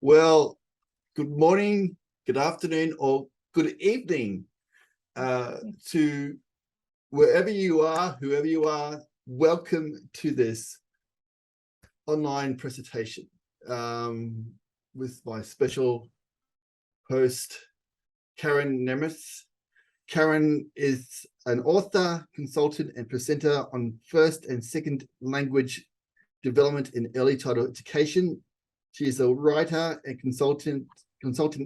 Well, good morning, good afternoon, or good evening to wherever you are, whoever you are. Welcome to this online presentation with my special host, Karen Nemitz. Karen is an author, consultant, and presenter on first and second language development in early childhood education. She is a writer and consulting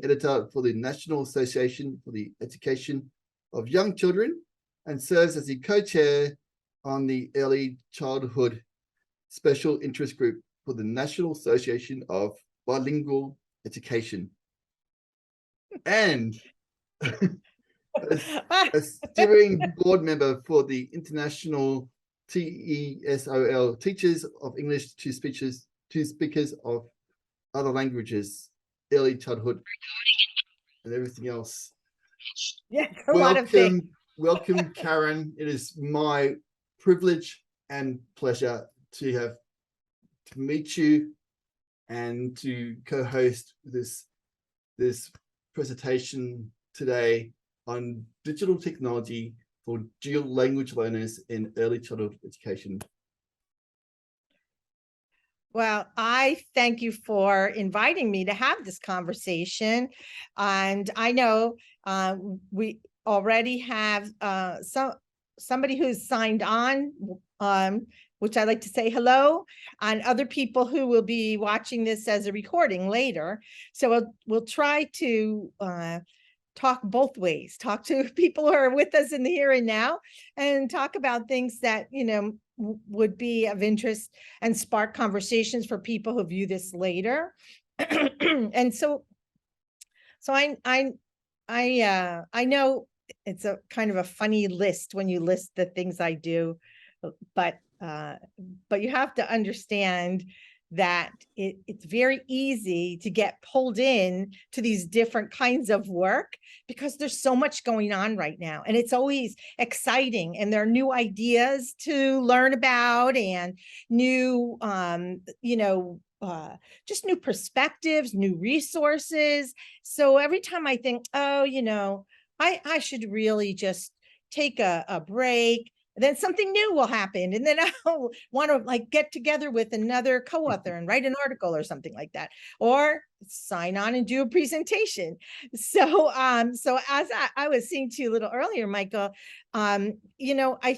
editor for the National Association for the Education of Young Children and serves as the co-chair on the Early Childhood Special Interest Group for the National Association of Bilingual Education. And a steering board member for the International TESOL, Teachers of English to Speakers of Other Languages, Early Childhood, and everything else. Yeah, a lot of things. Welcome, Karen. It is my privilege and pleasure to meet you and to co-host this presentation today on digital technology for dual language learners in early childhood education. Well, I thank you for inviting me to have this conversation. And I know we already have somebody who's signed on, which I like to say hello, and other people who will be watching this as a recording later. So we'll try to talk both ways, talk to people who are with us in the here and now, and talk about things that, would be of interest and spark conversations for people who view this later. And so I know it's a kind of a funny list when you list the things I do, but you have to understand that it's very easy to get pulled in to these different kinds of work because there's so much going on right now, and it's always exciting, and there are new ideas to learn about and new just new perspectives, new resources. So every time I think, oh, I should really just take a break, then something new will happen, and then I'll want to get together with another co-author and write an article or something like that, or sign on and do a presentation. So so as I was saying to you a little earlier, Michael, I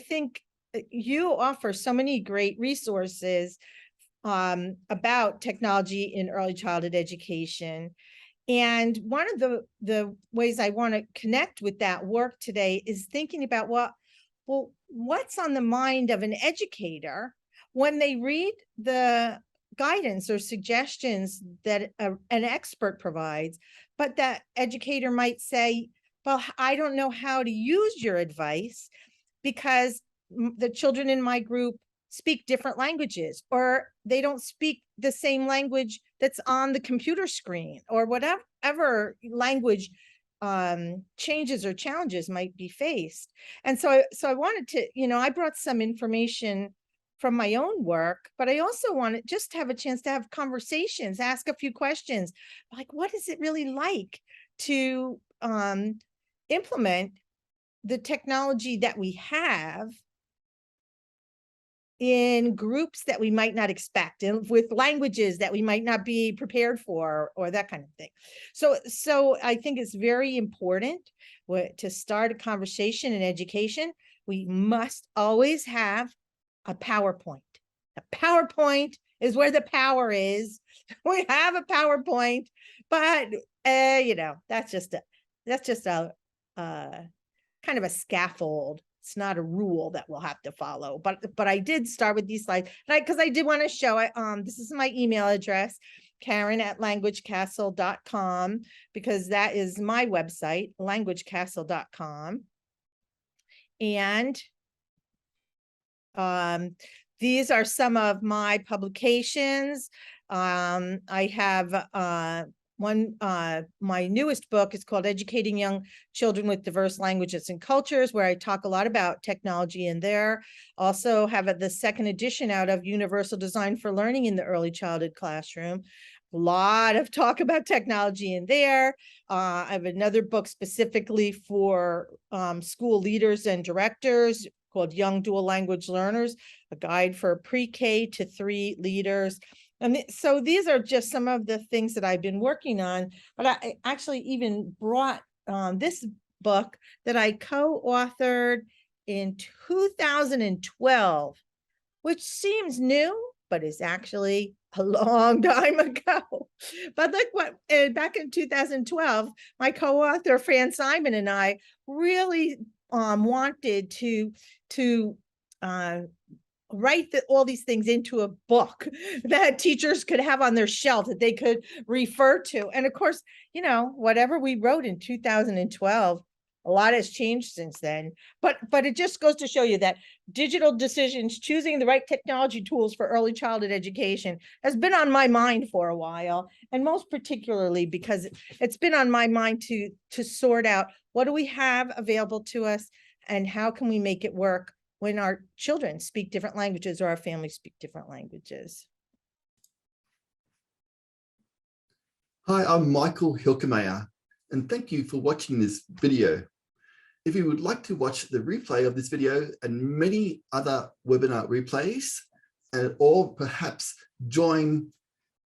think you offer so many great resources about technology in early childhood education. And one of the ways I want to connect with that work today is thinking about what's on the mind of an educator when they read the guidance or suggestions that an expert provides, but that educator might say, well, I don't know how to use your advice because the children in my group speak different languages, or they don't speak the same language that's on the computer screen, or whatever language changes or challenges might be faced. And so I wanted to, I brought some information from my own work, but I also wanted just to have a chance to have conversations, ask a few questions, like, what is it really like to implement the technology that we have in groups that we might not expect, and with languages that we might not be prepared for, or that kind of thing. So I think it's very important to start a conversation in education. We must always have a PowerPoint. A PowerPoint is where the power is. We have a PowerPoint, but that's just a kind of a scaffold. It's not a rule that we'll have to follow, but I did start with these slides because I did want to show it. This is my email address, Karen@languagecastle.com, because that is my website, languagecastle.com. And these are some of my publications. I have my newest book is called Educating Young Children with Diverse Languages and Cultures, where I talk a lot about technology in there. Also have the second edition out of Universal Design for Learning in the Early Childhood Classroom. A lot of talk about technology in there. I have another book specifically for school leaders and directors called Young Dual Language Learners, a guide for pre-K to 3 leaders. And so these are just some of the things that I've been working on, but I actually even brought this book that I co-authored in 2012, which seems new, but is actually a long time ago. But look what, back in 2012, my co-author Fran Simon and I really wanted to write all these things into a book that teachers could have on their shelf that they could refer to. And of course, you know, whatever we wrote in 2012, a lot has changed since then, but it just goes to show you that digital decisions, choosing the right technology tools for early childhood education has been on my mind for a while. And most particularly because it's been on my mind to sort out what do we have available to us and how can we make it work when our children speak different languages or our families speak different languages. Hi, I'm Michael Hilkemeyer, and thank you for watching this video. If you would like to watch the replay of this video and many other webinar replays, or perhaps join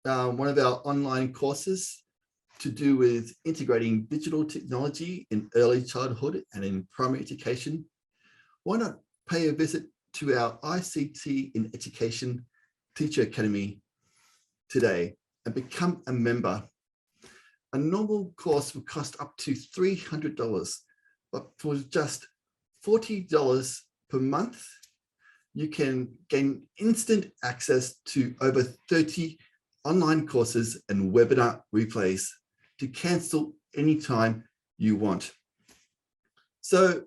one of our online courses to do with integrating digital technology in early childhood and in primary education, why not pay a visit to our ICT in Education Teacher Academy today and become a member. A normal course will cost up to $300, but for just $40 per month, you can gain instant access to over 30 online courses and webinar replays to cancel anytime you want. So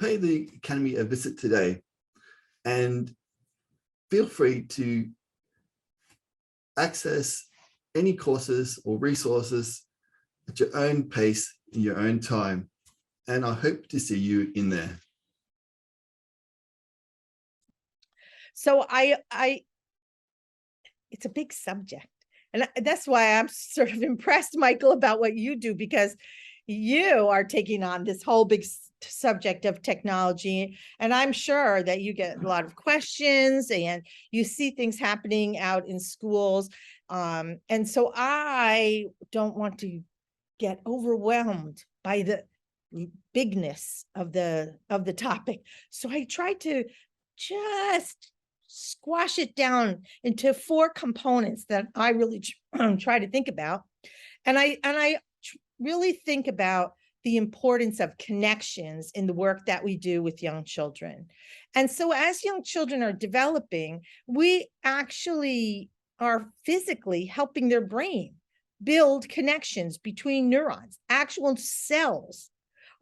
pay the Academy a visit today and feel free to access any courses or resources at your own pace in your own time. And I hope to see you in there. So it's a big subject. And that's why I'm sort of impressed, Michael, about what you do, because you are taking on this whole big subject of technology. And I'm sure that you get a lot of questions and you see things happening out in schools. And so I don't want to get overwhelmed by the bigness of the topic. So I try to just squash it down into 4 components that I really try to think about. And I really think about the importance of connections in the work that we do with young children. And so as young children are developing, we actually are physically helping their brain build connections between neurons. Actual cells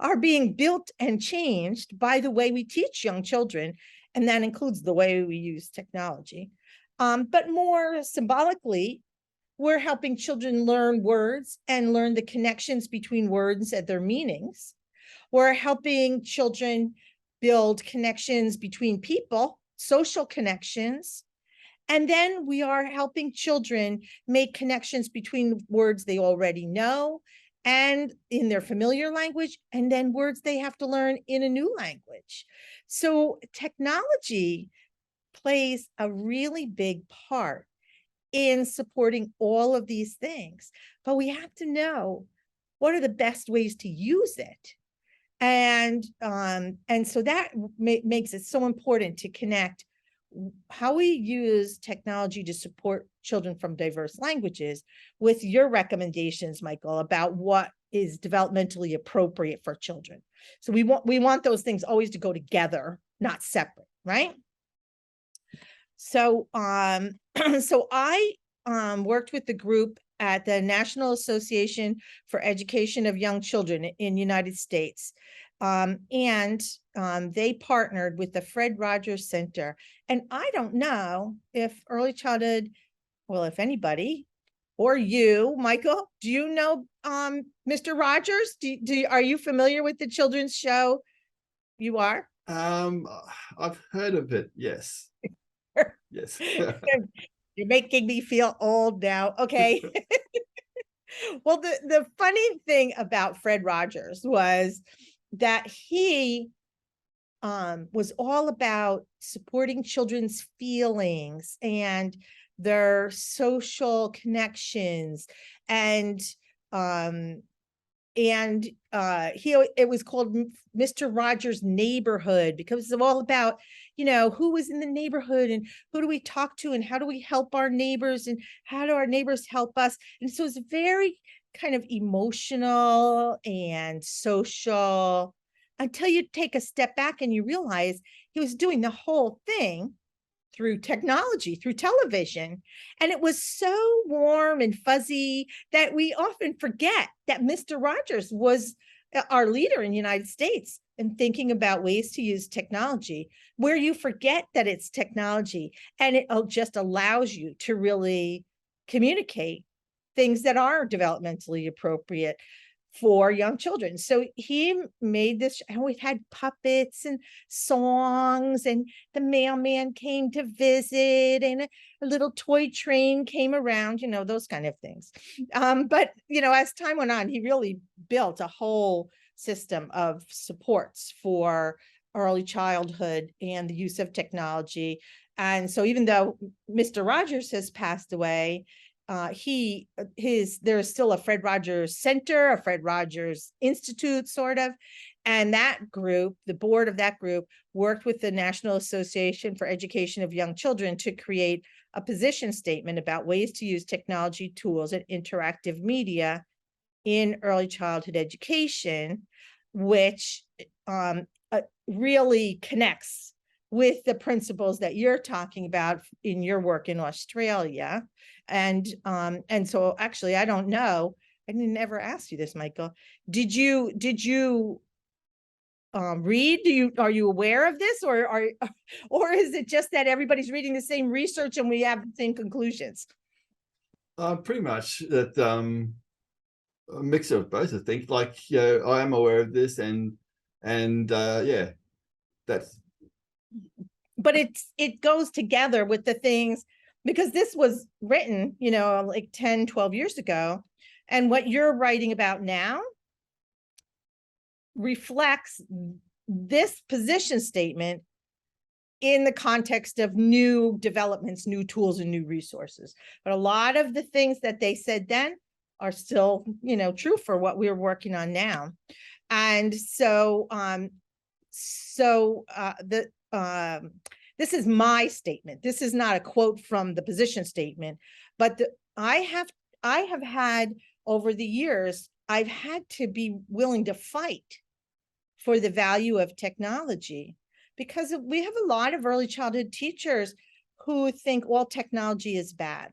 are being built and changed by the way we teach young children, and that includes the way we use technology. But more symbolically, we're helping children learn words and learn the connections between words and their meanings. We're helping children build connections between people, social connections. And then we are helping children make connections between words they already know and in their familiar language, and then words they have to learn in a new language. So technology plays a really big part in supporting all of these things, but we have to know what are the best ways to use it. And so that makes it so important to connect how we use technology to support children from diverse languages with your recommendations, Michael, about what is developmentally appropriate for children. So we want those things always to go together, not separate, right? So so I worked with the group at the National Association for Education of Young Children in the United States. And they partnered with the Fred Rogers Center. And I don't know if early childhood, well, if anybody, or you, Michael, do you know Mr. Rogers? Are you familiar with the children's show? You are? I've heard of it, yes. Yes. You're making me feel old now. Okay. Well, the funny thing about Fred Rogers was that he was all about supporting children's feelings and their social connections, and um it was called Mr. Rogers' Neighborhood, because it's all about, who was in the neighborhood and who do we talk to and how do we help our neighbors and how do our neighbors help us. And so it's very kind of emotional and social, until you take a step back and you realize he was doing the whole thing through technology, through television. And it was so warm and fuzzy that we often forget that Mr. Rogers was our leader in the United States in thinking about ways to use technology, where you forget that it's technology and it just allows you to really communicate things that are developmentally appropriate for young children. So he made this, and we had puppets and songs, and the mailman came to visit, and a little toy train came around, those kind of things. But, as time went on, he really built a whole system of supports for early childhood and the use of technology. And so even though Mr. Rogers has passed away, there's still a Fred Rogers Center, a Fred Rogers Institute, sort of. And that group, the board of that group, worked with the National Association for Education of Young Children to create a position statement about ways to use technology tools and interactive media in early childhood education, which really connects with the principles that you're talking about in your work in Australia. And so actually, I don't know, I didn't ever ask you this, Michael. Did you read? Are you aware of this, or is it just that everybody's reading the same research and we have the same conclusions? Pretty much that, a mix of both, I think. Like, I am aware of this, and yeah, that's. But it goes together with the things, because this was written, like 10, 12 years ago. And what you're writing about now reflects this position statement in the context of new developments, new tools, and new resources. But a lot of the things that they said then are still, true for what we're working on now. And so, this is my statement. This is not a quote from the position statement, but I have had, over the years, I've had to be willing to fight for the value of technology, because we have a lot of early childhood teachers who think all technology is bad.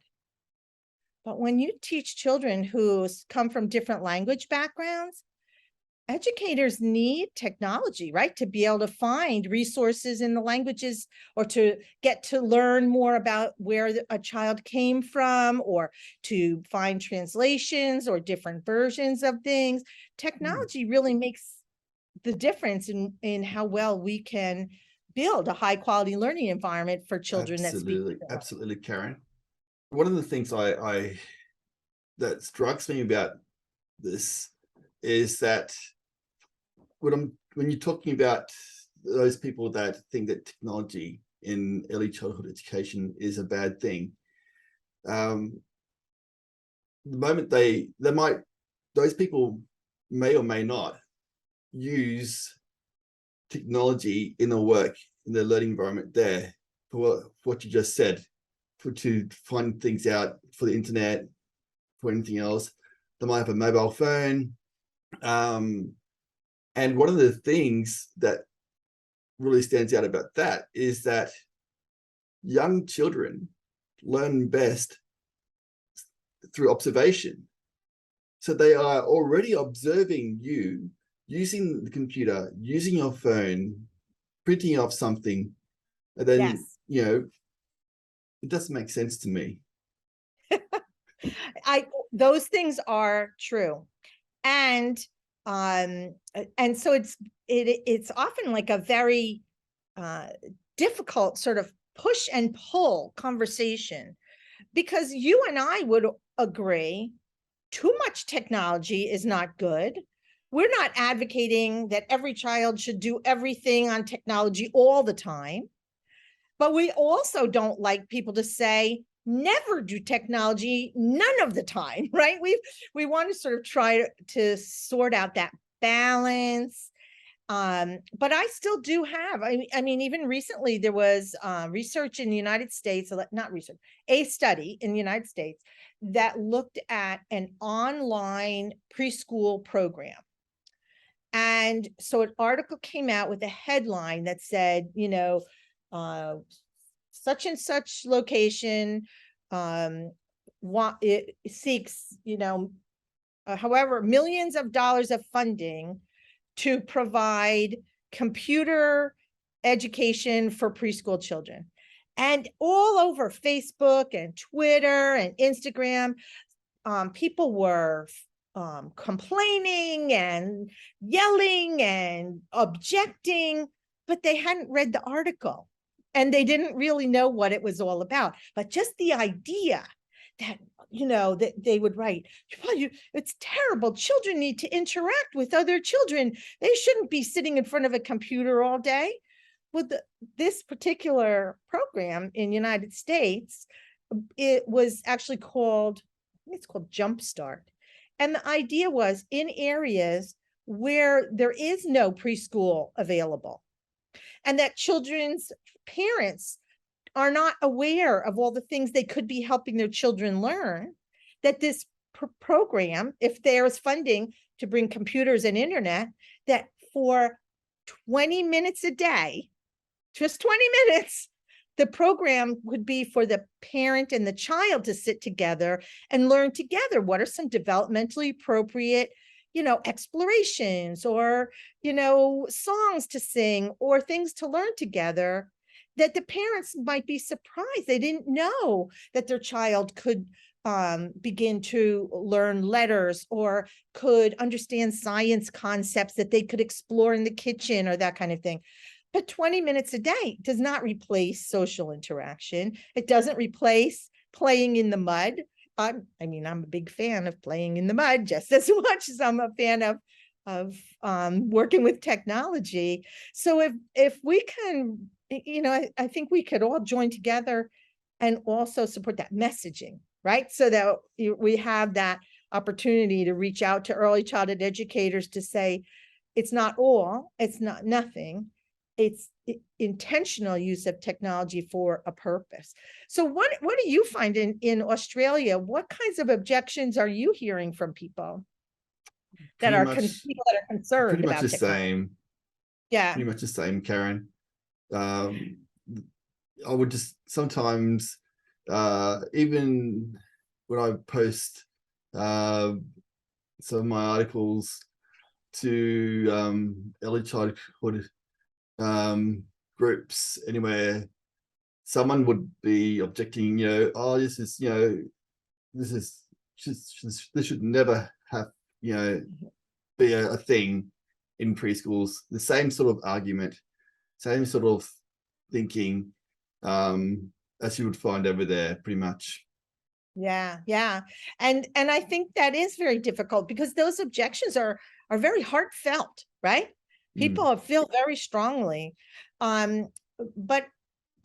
But when you teach children who come from different language backgrounds, educators need technology, right? To be able to find resources in the languages, or to get to learn more about where a child came from, or to find translations or different versions of things. Technology really makes the difference in how well we can build a high quality learning environment for children that speak. Absolutely, Karen. One of the things that strikes me about this is that when you're talking about those people that think that technology in early childhood education is a bad thing, the moment those people may or may not use technology in the learning environment there, for what you just said, to find things out for the internet, for anything else. They might have a mobile phone. And one of the things that really stands out about that is that young children learn best through observation. So they are already observing you using the computer, using your phone, printing off something, and then, Yes. It doesn't make sense to me. Those things are true. And so it's often like a very difficult sort of push and pull conversation, because you and I would agree too much technology is not good. We're not advocating that every child should do everything on technology all the time. But we also don't like people to say, never do technology none of the time, right? We want to sort of try to sort out that balance. But I still do have, I mean, even recently there was research in the United States, not research, a study in the United States that looked at an online preschool program. And so an article came out with a headline that said, such and such location, it seeks, however, millions of dollars of funding to provide computer education for preschool children. And all over Facebook and Twitter and Instagram, people were complaining and yelling and objecting, but they hadn't read the article and they didn't really know what it was all about. But just the idea that, that they would write, it's terrible. Children need to interact with other children. They shouldn't be sitting in front of a computer all day. Well, this particular program in the United States, it was actually called, it's called Jumpstart. And the idea was in areas where there is no preschool available and that children's parents are not aware of all the things they could be helping their children learn, that this program, if there's funding to bring computers and internet, that for 20 minutes a day, just 20 minutes, the program would be for the parent and the child to sit together and learn together. What are some developmentally appropriate, explorations or, songs to sing or things to learn together, that the parents might be surprised. They didn't know that their child could begin to learn letters or could understand science concepts that they could explore in the kitchen or that kind of thing. But 20 minutes a day does not replace social interaction. It doesn't replace playing in the mud. I'm a big fan of playing in the mud just as much as I'm a fan of working with technology. So if we can, I think we could all join together and also support that messaging, right? So that we have that opportunity to reach out to early childhood educators to say, it's not all, it's not nothing. It's intentional use of technology for a purpose. So what do you find in Australia? What kinds of objections are you hearing from people that are people that are concerned pretty much about the technology? same? Yeah. Pretty much the same, Karen. I would just sometimes, even when I post some of my articles to early childhood groups anywhere, someone would be objecting, this should never have, be a thing in preschools. The same sort of argument, same sort of thinking as you would find over there, pretty much. Yeah. And I think that is very difficult because those objections are very heartfelt, right? People feel very strongly. But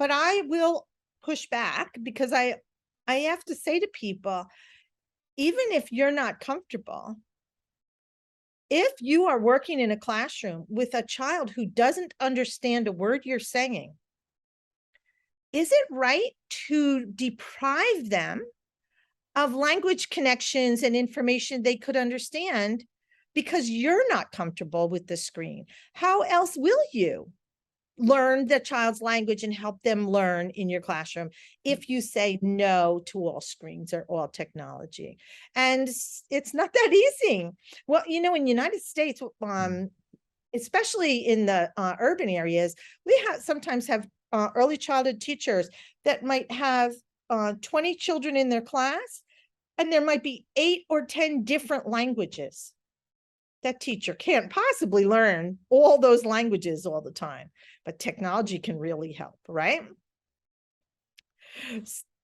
I will push back because I have to say to people, even if you're not comfortable, if you are working in a classroom with a child who doesn't understand a word you're saying, is it right to deprive them of language connections and information they could understand because you're not comfortable with the screen? How else will you learn the child's language and help them learn in your classroom if you say no to all screens or all technology? And it's not that easy. Well, in the United States, especially in the urban areas, we sometimes have early childhood teachers that might have 20 children in their class, and there might be 8 or 10 different languages. That teacher can't possibly learn all those languages all the time, but technology can really help, right?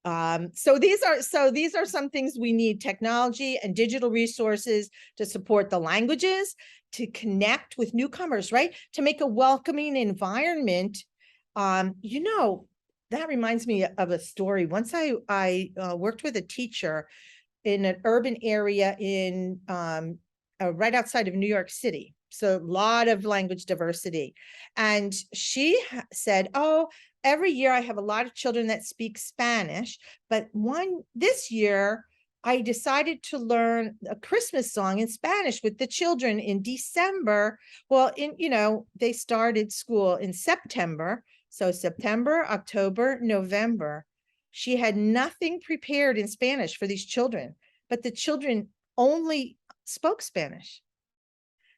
So these are some things we need: technology and digital resources to support the languages, to connect with newcomers, right? To make a welcoming environment. You know, that reminds me of a story. Once I worked with a teacher in an urban area in right outside of New York City. So a lot of language diversity. And she said, oh, every year I have a lot of children that speak Spanish, but this year I decided to learn a Christmas song in Spanish with the children in December. Well, they started school in September. So September, October, November. She had nothing prepared in Spanish for these children, but the children only spoke Spanish.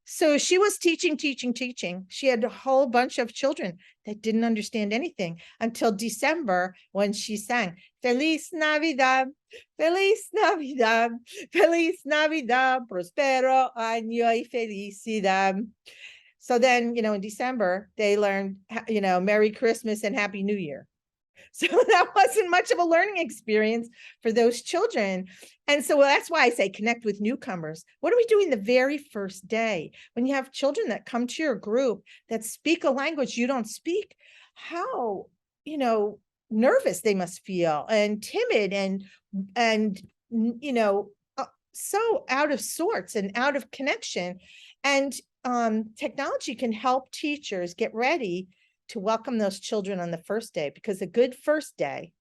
So she was teaching. She had a whole bunch of children that didn't understand anything until December, when she sang Feliz Navidad, Feliz Navidad, Feliz Navidad, Prospero año y felicidad. So then, in December, they learned, Merry Christmas and Happy New Year. So that wasn't much of a learning experience for those children. And so that's why I say connect with newcomers. What are we doing the very first day? When you have children that come to your group that speak a language you don't speak, how, nervous they must feel, and timid, and so out of sorts and out of connection. And technology can help teachers get ready to welcome those children on the first day, because a good first day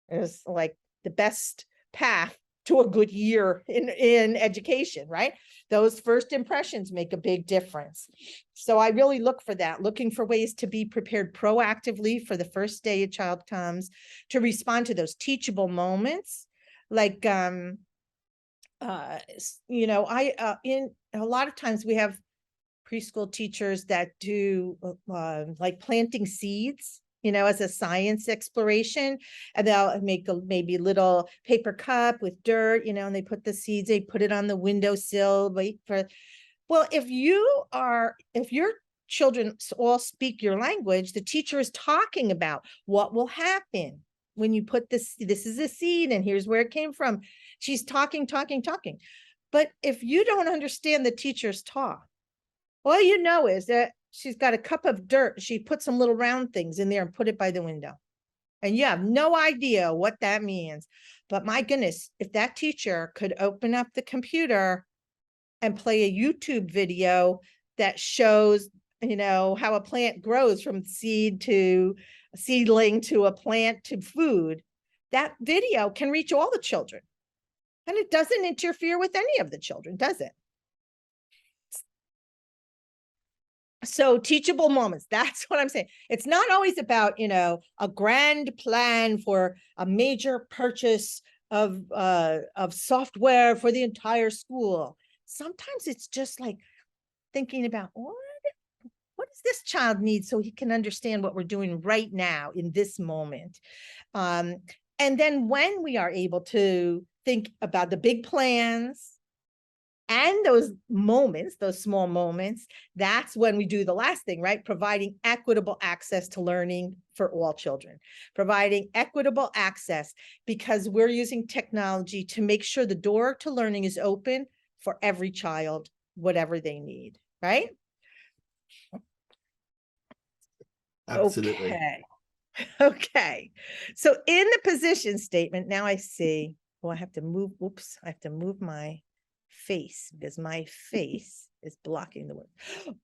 is like the best path to a good year in education, right? Those first impressions make a big difference. So I really look for that, looking for ways to be prepared proactively for the first day a child comes, to respond to those teachable moments. Like, in a lot of times we have preschool teachers that do like planting seeds, as a science exploration, and they'll make maybe little paper cup with dirt, and they put the seeds, they put it on the windowsill, well, if your children all speak your language, the teacher is talking about what will happen when you put this is a seed and here's where it came from. She's talking. But if you don't understand the teacher's talk, all you know is that she's got a cup of dirt. She put some little round things in there and put it by the window. And you have no idea what that means. But my goodness, if that teacher could open up the computer and play a YouTube video that shows, how a plant grows from seed to seedling to a plant to food, that video can reach all the children. And it doesn't interfere with any of the children, does it? So teachable moments, that's what I'm saying. It's not always about, a grand plan for a major purchase of software for the entire school. Sometimes it's just like thinking about what does this child need so he can understand what we're doing right now in this moment. And then when we are able to think about the big plans and those moments, those small moments, that's when we do the last thing, right? Providing equitable access to learning for all children. Providing equitable access, because we're using technology to make sure the door to learning is open for every child, whatever they need, right? Absolutely. Okay. So in the position statement, now I see, I have to move, I have to move my face because my face is blocking the word.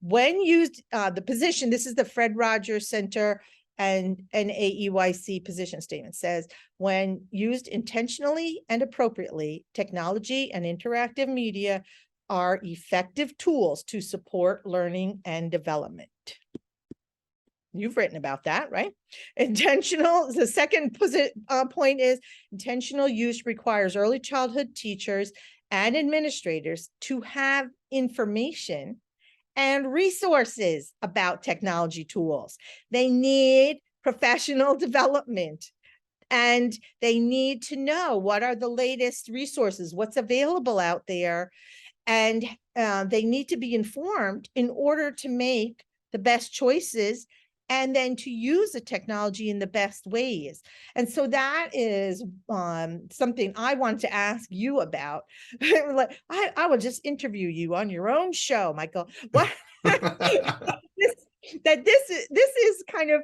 When used, the position, this is the Fred Rogers Center and NAEYC position statement, says, when used intentionally and appropriately, technology and interactive media are effective tools to support learning and development. You've written about that, right? Intentional, the second point is intentional use requires early childhood teachers and administrators to have information and resources about technology tools. They need professional development, and they need to know what are the latest resources, what's available out there, and they need to be informed in order to make the best choices and then to use the technology in the best ways. And so that is something I want to ask you about. Like, I will just interview you on your own show, Michael. What this is kind of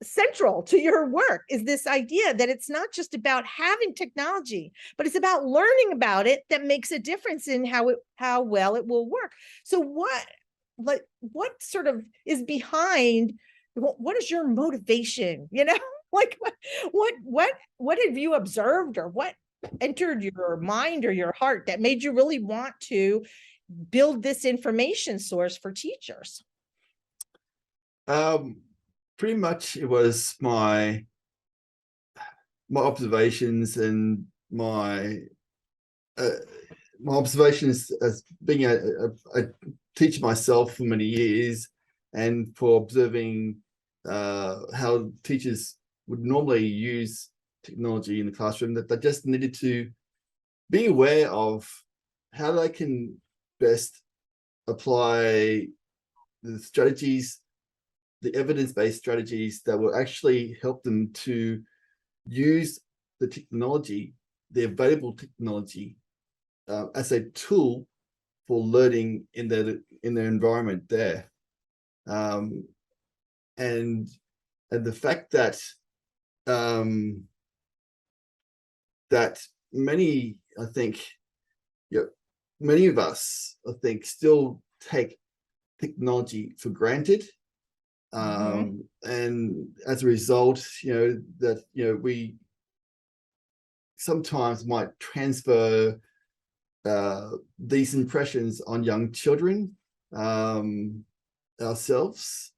central to your work, is this idea that it's not just about having technology, but it's about learning about it that makes a difference in how well it will work. So what sort of is behind, what is your motivation, like what have you observed, or what entered your mind or your heart that made you really want to build this information source for teachers? Pretty much it was my observations and my observations as being a teacher myself for many years, and for observing how teachers would normally use technology in the classroom, that they just needed to be aware of how they can best apply the strategies, the evidence-based strategies that will actually help them to use the technology, the available technology, as a tool for learning in their environment there. And the fact that that many, I think, many of us, I think, still take technology for granted. And as a result, we sometimes might transfer these impressions on young children ourselves.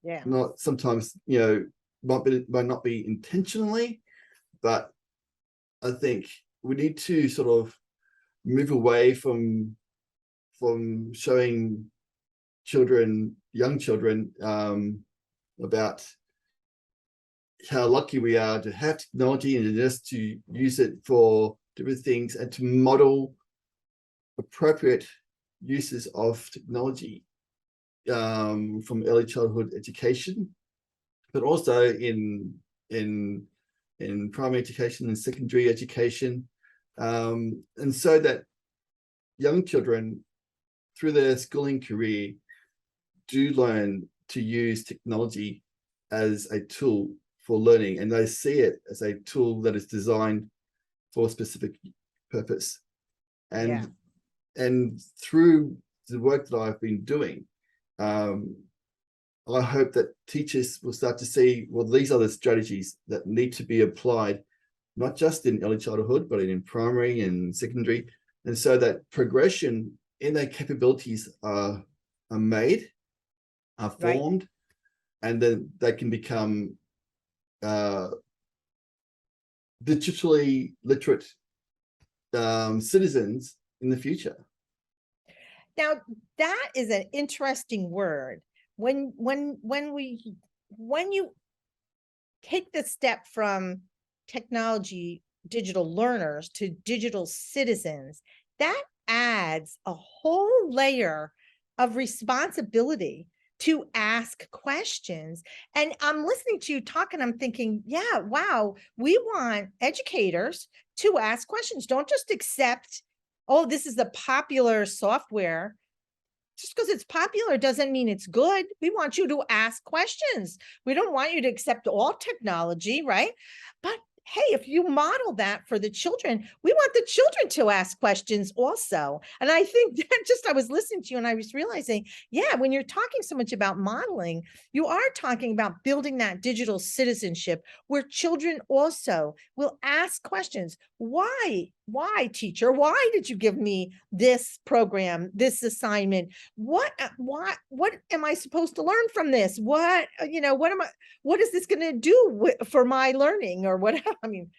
Yeah. Not sometimes, might not be intentionally, but I think we need to sort of move away from showing young children, about how lucky we are to have technology and just to use it for different things, and to model appropriate uses of technology from early childhood education, but also in primary education and secondary education, and so that young children through their schooling career do learn to use technology as a tool for learning, and they see it as a tool that is designed for a specific purpose. And through the work that I've been doing, I hope that teachers will start to see, well, these are the strategies that need to be applied, not just in early childhood, but in primary and secondary, and so that progression in their capabilities are made, are formed, right, and then they can become digitally literate citizens in the future. Now, that is an interesting word. When you take the step from technology, digital learners to digital citizens, that adds a whole layer of responsibility to ask questions. And I'm listening to you talk and I'm thinking, yeah, wow, we want educators to ask questions. Don't just accept, oh, this is the popular software. Just because it's popular doesn't mean it's good. We want you to ask questions. We don't want you to accept all technology, right? But hey, if you model that for the children, we want the children to ask questions also. And I think that I was listening to you and I was realizing, yeah, when you're talking so much about modeling, you are talking about building that digital citizenship where children also will ask questions. Why, teacher? Why did you give me this program, this assignment? What am I supposed to learn from this? What is this going to do for my learning or whatever? I mean,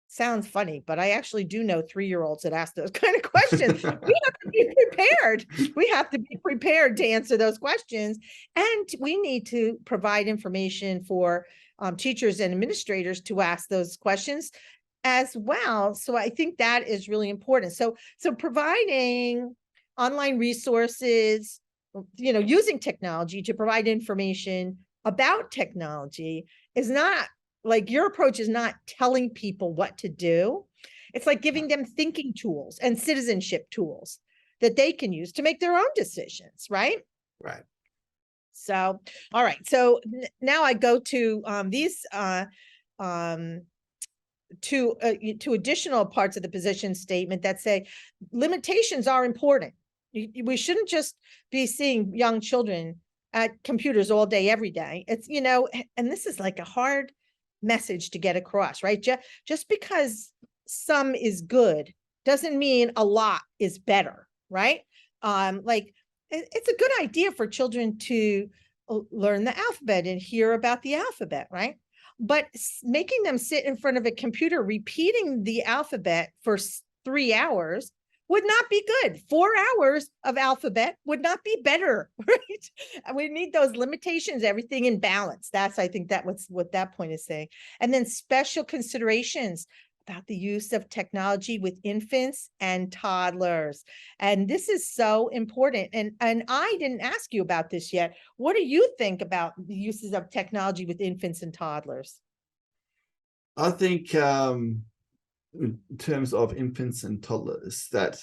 sounds funny, but I actually do know 3-year-olds that ask those kind of questions. We have to be prepared. We have to be prepared to answer those questions. And we need to provide information for teachers and administrators to ask those questions as well. So I think that is really important. So providing online resources, using technology to provide information about technology is not like your approach is not telling people what to do. It's like giving them thinking tools and citizenship tools that they can use to make their own decisions, right? Right. So, all right. So now I go to these two additional parts of the position statement that say limitations are important. We shouldn't just be seeing young children at computers all day, every day. It's, and this is like a hard message to get across, right? Just because some is good doesn't mean a lot is better, right? Like it's a good idea for children to learn the alphabet and hear about the alphabet, right? But making them sit in front of a computer repeating the alphabet for 3 hours would not be good. 4 hours of alphabet would not be better, right? We need those limitations, everything in balance. I think that was what that point is saying. And then special considerations about the use of technology with infants and toddlers. And this is so important. And I didn't ask you about this yet. What do you think about the uses of technology with infants and toddlers? I think in terms of infants and toddlers, that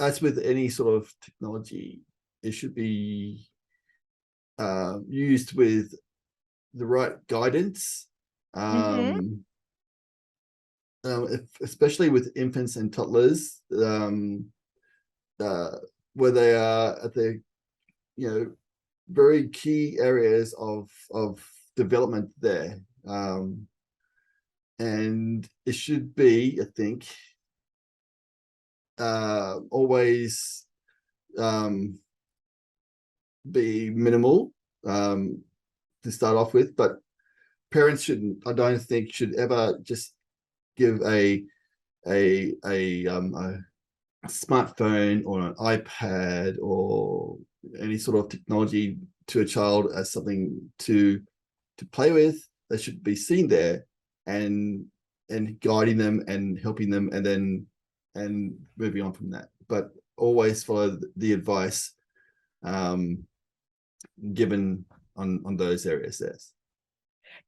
as with any sort of technology, it should be used with the right guidance, especially with infants and toddlers, where they are at the very key areas of development there. And it should be, I think, always be minimal to start off with, but parents shouldn't, I don't think, should ever just give a smartphone or an iPad or any sort of technology to a child as something to play with. They should be seen there and guiding them and helping them, and moving on from that. But always follow the advice given on those areas there.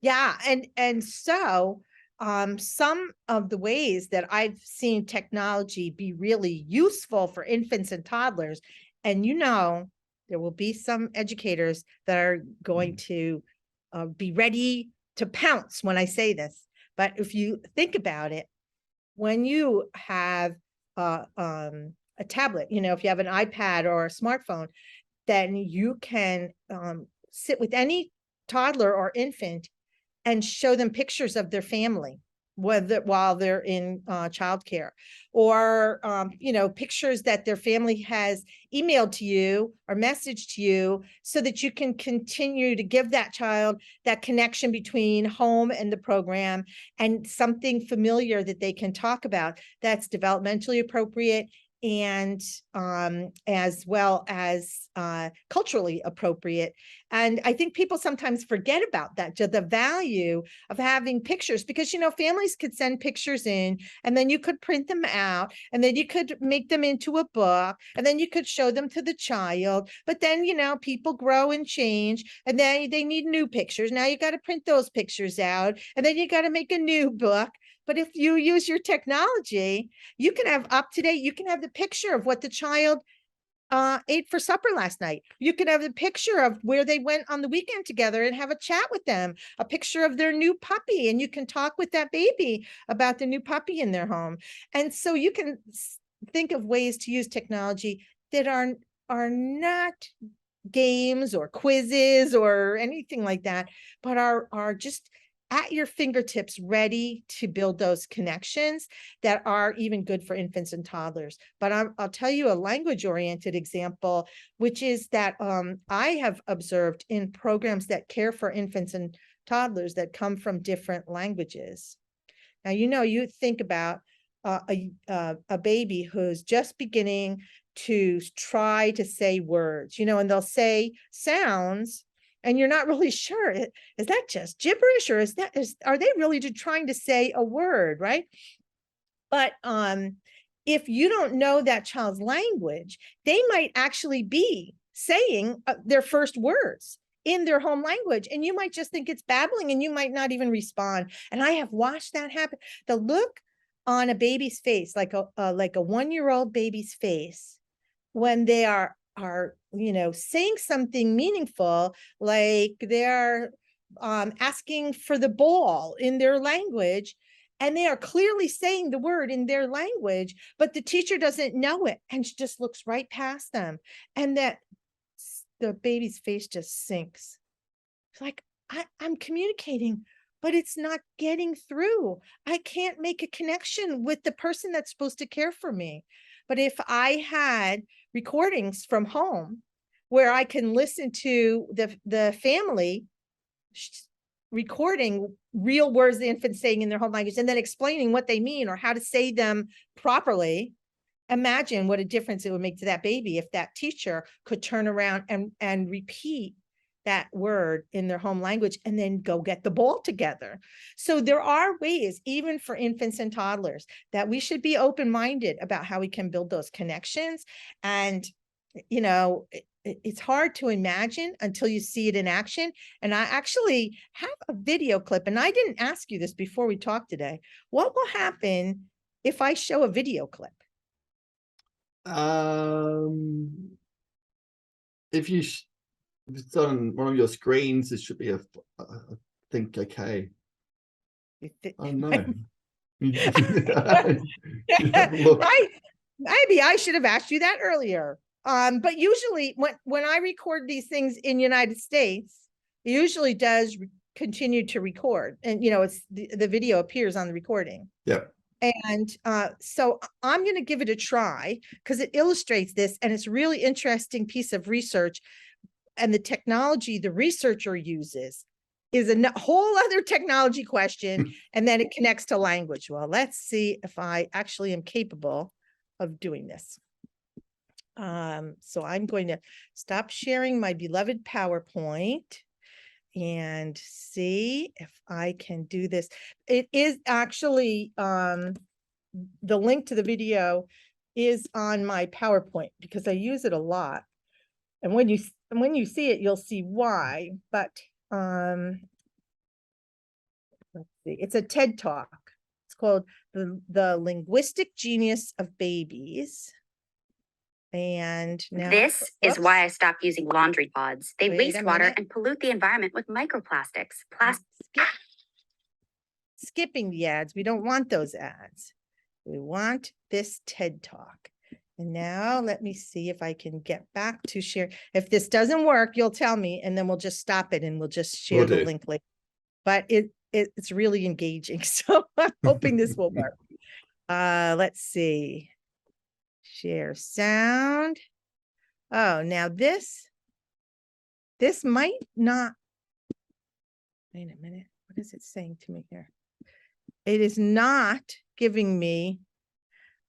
Yeah, and so some of the ways that I've seen technology be really useful for infants and toddlers, and there will be some educators that are going to be ready to pounce when I say this. But if you think about it, when you have a tablet, if you have an iPad or a smartphone, then you can sit with any toddler or infant and show them pictures of their family, while they're in childcare, or pictures that their family has emailed to you or messaged to you, so that you can continue to give that child that connection between home and the program, and something familiar that they can talk about that's developmentally appropriate and as well as culturally appropriate. And I think people sometimes forget about that, the value of having pictures, because families could send pictures in, and then you could print them out, and then you could make them into a book, and then you could show them to the child. But then people grow and change, and then they need new pictures. Now you got to print those pictures out, and then you got to make a new book. But if you use your technology, you can have up-to-date, you can have the picture of what the child ate for supper last night. You can have the picture of where they went on the weekend together and have a chat with them, a picture of their new puppy, and you can talk with that baby about the new puppy in their home. And so you can think of ways to use technology that are not games or quizzes or anything like that, but are just at your fingertips, ready to build those connections that are even good for infants and toddlers. But I'll tell you a language-oriented example, which is that I have observed in programs that care for infants and toddlers that come from different languages. Now, you think about a baby who's just beginning to try to say words, and they'll say sounds, and you're not really sure, is that just gibberish, or are they really trying to say a word, right? But if you don't know that child's language, they might actually be saying their first words in their home language, and you might just think it's babbling and you might not even respond. And I have watched that happen. The look on a baby's face, like a 1-year-old baby's face, when they are saying something meaningful, like they're asking for the ball in their language, and they are clearly saying the word in their language, but the teacher doesn't know it and she just looks right past them, and that the baby's face just sinks. It's like, I'm communicating, but it's not getting through. I can't make a connection with the person that's supposed to care for me. But if I had recordings from home where I can listen to the family recording real words the infant's saying in their home language and then explaining what they mean or how to say them properly, imagine what a difference it would make to that baby if that teacher could turn around and repeat that word in their home language and then go get the ball together. So there are ways, even for infants and toddlers, that we should be open-minded about how we can build those connections. And, it's hard to imagine until you see it in action. And I actually have a video clip, and I didn't ask you this before we talked today. What will happen if I show a video clip? If it's on one of your screens, it should be I think okay. Oh no. Right. Maybe I should have asked you that earlier. But usually when I record these things in United States, it usually does continue to record, and it's the video appears on the recording. Yeah. And so I'm going to give it a try because it illustrates this, and it's a really interesting piece of research. And the technology the researcher uses is a whole other technology question, and then it connects to language. Well, let's see if I actually am capable of doing this. So I'm going to stop sharing my beloved PowerPoint and see if I can do this. It is actually, the link to the video is on my PowerPoint because I use it a lot. And when you see it, you'll see why. But let's see, it's a TED Talk. It's called the Linguistic Genius of Babies. And now this is why I stopped using laundry pods. They waste water and pollute the environment with microplastics. Skipping the ads. We don't want those ads. We want this TED Talk. And now let me see if I can get back to share. If this doesn't work, you'll tell me, and then we'll just stop it and we'll just share the link later. But it's really engaging. So I'm hoping this will work. Let's see. Share sound. Oh, now this might not. Wait a minute. What is it saying to me here? It is not giving me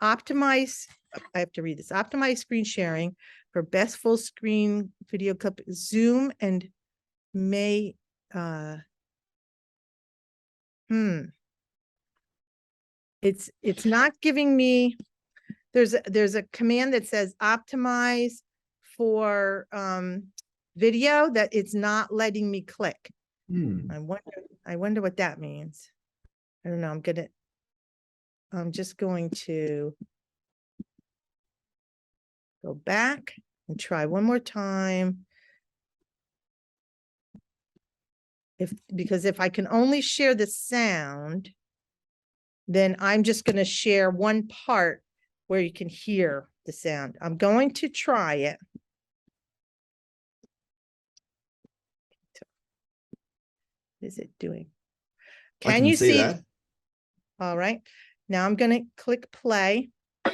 optimize. I have to read this. Optimize screen sharing for best full screen video clip. Zoom and may. It's not giving me. There's a command that says optimize for video that it's not letting me click. I wonder what that means. I don't know. I'm just going to go back and try one more time. Because if I can only share the sound, then I'm just going to share one part where you can hear the sound. I'm going to try it. What is it doing? Can you see that? All right. Now I'm going to click play. I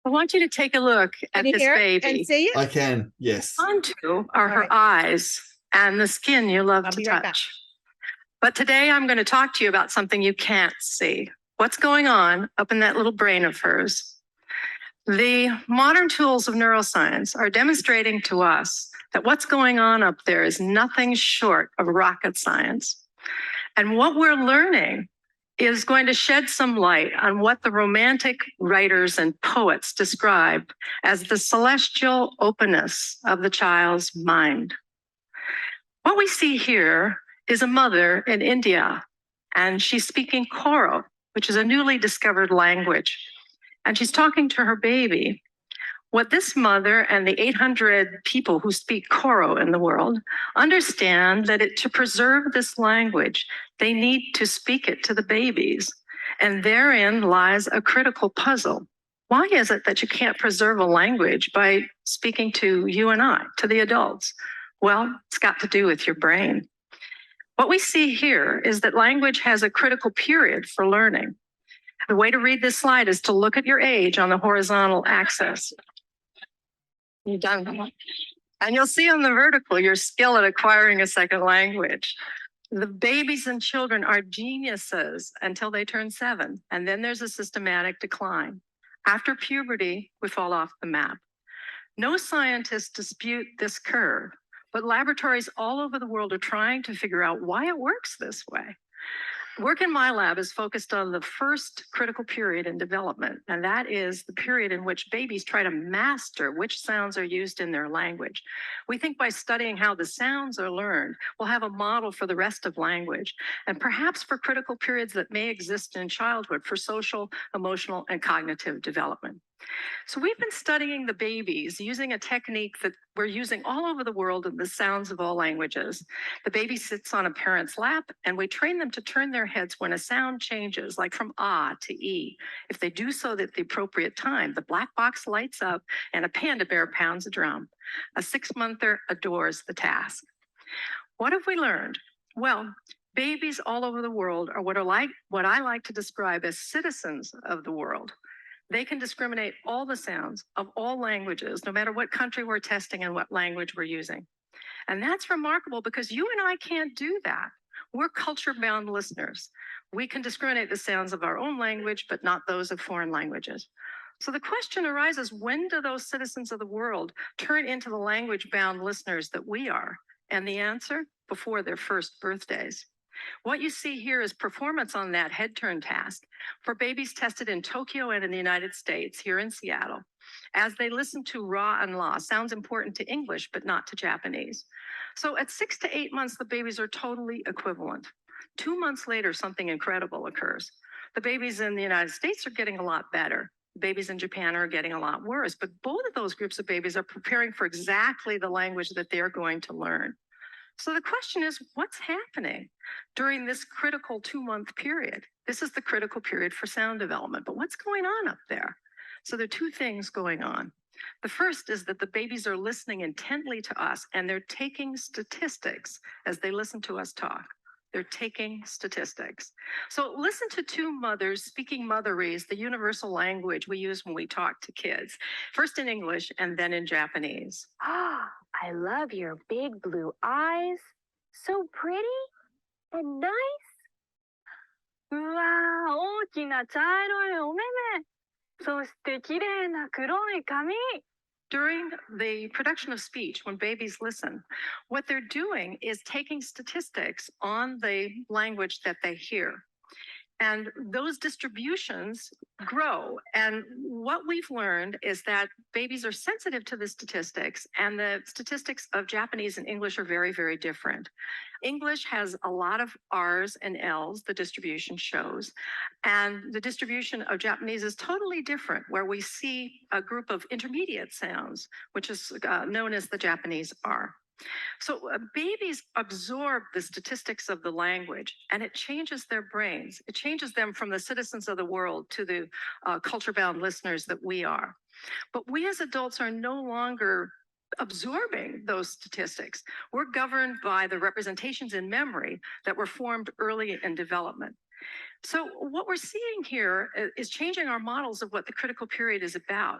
want you to take a look at this baby. And see it? I can, yes. Onto are her eyes and the skin you love to touch. But today I'm going to talk to you about something you can't see. What's going on up in that little brain of hers? The modern tools of neuroscience are demonstrating to us that what's going on up there is nothing short of rocket science. And what we're learning is going to shed some light on what the Romantic writers and poets described as the celestial openness of the child's mind. What we see here is a mother in India, and she's speaking Koro, which is a newly discovered language. And she's talking to her baby. What this mother and the 800 people who speak Koro in the world understand that to preserve this language, they need to speak it to the babies. And therein lies a critical puzzle. Why is it that you can't preserve a language by speaking to you and I, to the adults? Well, it's got to do with your brain. What we see here is that language has a critical period for learning. The way to read this slide is to look at your age on the horizontal axis. You've done that. And you'll see on the vertical your skill at acquiring a second language. The babies and children are geniuses until they turn 7, and then there's a systematic decline. After puberty, we fall off the map. No scientists dispute this curve, but laboratories all over the world are trying to figure out why it works this way. Work in my lab is focused on the first critical period in development, and that is the period in which babies try to master which sounds are used in their language. We think by studying how the sounds are learned, we'll have a model for the rest of language, and perhaps for critical periods that may exist in childhood for social, emotional, and cognitive development. So we've been studying the babies using a technique that we're using all over the world in the sounds of all languages. The baby sits on a parent's lap, and we train them to turn their heads when a sound changes, like from ah to e. If they do so at the appropriate time, the black box lights up and a panda bear pounds a drum. A 6-monther adores the task. What have we learned? Well, babies all over the world are what I like to describe as citizens of the world. They can discriminate all the sounds of all languages, no matter what country we're testing and what language we're using. And that's remarkable because you and I can't do that. We're culture-bound listeners. We can discriminate the sounds of our own language, but not those of foreign languages. So the question arises, when do those citizens of the world turn into the language-bound listeners that we are? And the answer, before their first birthdays. What you see here is performance on that head turn task for babies tested in Tokyo and in the United States, here in Seattle, as they listen to ra and la, sounds important to English, but not to Japanese. So at 6 to 8 months, the babies are totally equivalent. 2 months later, something incredible occurs. The babies in the United States are getting a lot better. The babies in Japan are getting a lot worse, but both of those groups of babies are preparing for exactly the language that they're going to learn. So the question is, what's happening during this critical 2-month period? This is the critical period for sound development, but what's going on up there? So there are 2 things going on. The first is that the babies are listening intently to us, and they're taking statistics as they listen to us talk. They're taking statistics. So listen to 2 mothers speaking Motherese, the universal language we use when we talk to kids, first in English and then in Japanese. Ah, I love your big blue eyes. So pretty and nice. うわー、大きな茶色いお目目。そして綺麗な黒い髪。During the production of speech, when babies listen, what they're doing is taking statistics on the language that they hear. And those distributions grow. And what we've learned is that babies are sensitive to the statistics, and the statistics of Japanese and English are very, very different. English has a lot of R's and L's, the distribution shows, and the distribution of Japanese is totally different, where we see a group of intermediate sounds, which is known as the Japanese R. So babies absorb the statistics of the language, and it changes their brains. It changes them from the citizens of the world to the culture-bound listeners that we are. But we as adults are no longer absorbing those statistics. We're governed by the representations in memory that were formed early in development. So what we're seeing here is changing our models of what the critical period is about.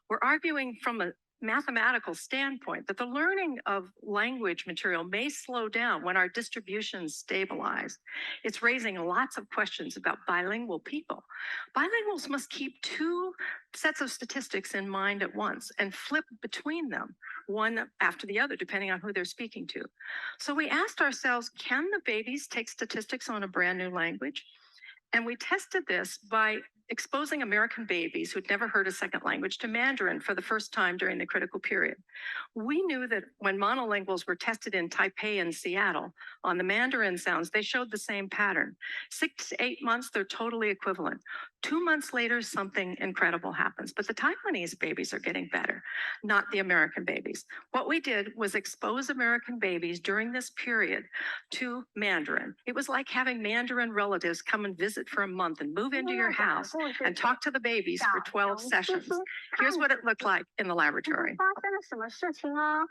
We're arguing from a mathematical standpoint that the learning of language material may slow down when our distributions stabilize. It's raising lots of questions about bilingual people. Bilinguals must keep 2 sets of statistics in mind at once and flip between them, one after the other, depending on who they're speaking to. So we asked ourselves, can the babies take statistics on a brand new language? And we tested this by exposing American babies who'd never heard a second language to Mandarin for the first time during the critical period. We knew that when monolinguals were tested in Taipei and Seattle on the Mandarin sounds, they showed the same pattern. 6 to 8 months, they're totally equivalent. 2 months later, something incredible happens. But the Taiwanese babies are getting better, not the American babies. What we did was expose American babies during this period to Mandarin. It was like having Mandarin relatives come and visit for a month and move into your house and talk to the babies for 12 sessions. Here's what it looked like in the laboratory. 发生了什么事情哦？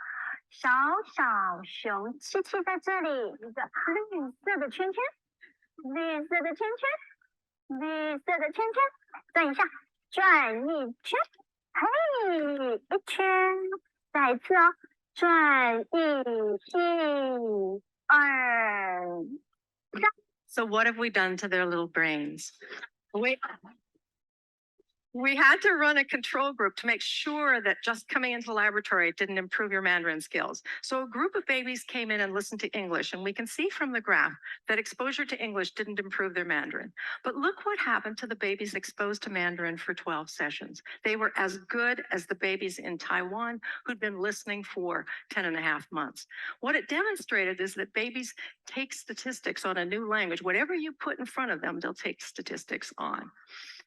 小小熊七七在这里，一个绿色的圈圈，绿色的圈圈，绿色的圈圈，转一下，转一圈，嘿，一圈，再一次哦，转一二三。 So what have we done to their little brains? We had to run a control group to make sure that just coming into the laboratory didn't improve your Mandarin skills. So a group of babies came in and listened to English, and we can see from the graph that exposure to English didn't improve their Mandarin. But look what happened to the babies exposed to Mandarin for 12 sessions. They were as good as the babies in Taiwan who'd been listening for 10 and a half months. What it demonstrated is that babies take statistics on a new language. Whatever you put in front of them, they'll take statistics on.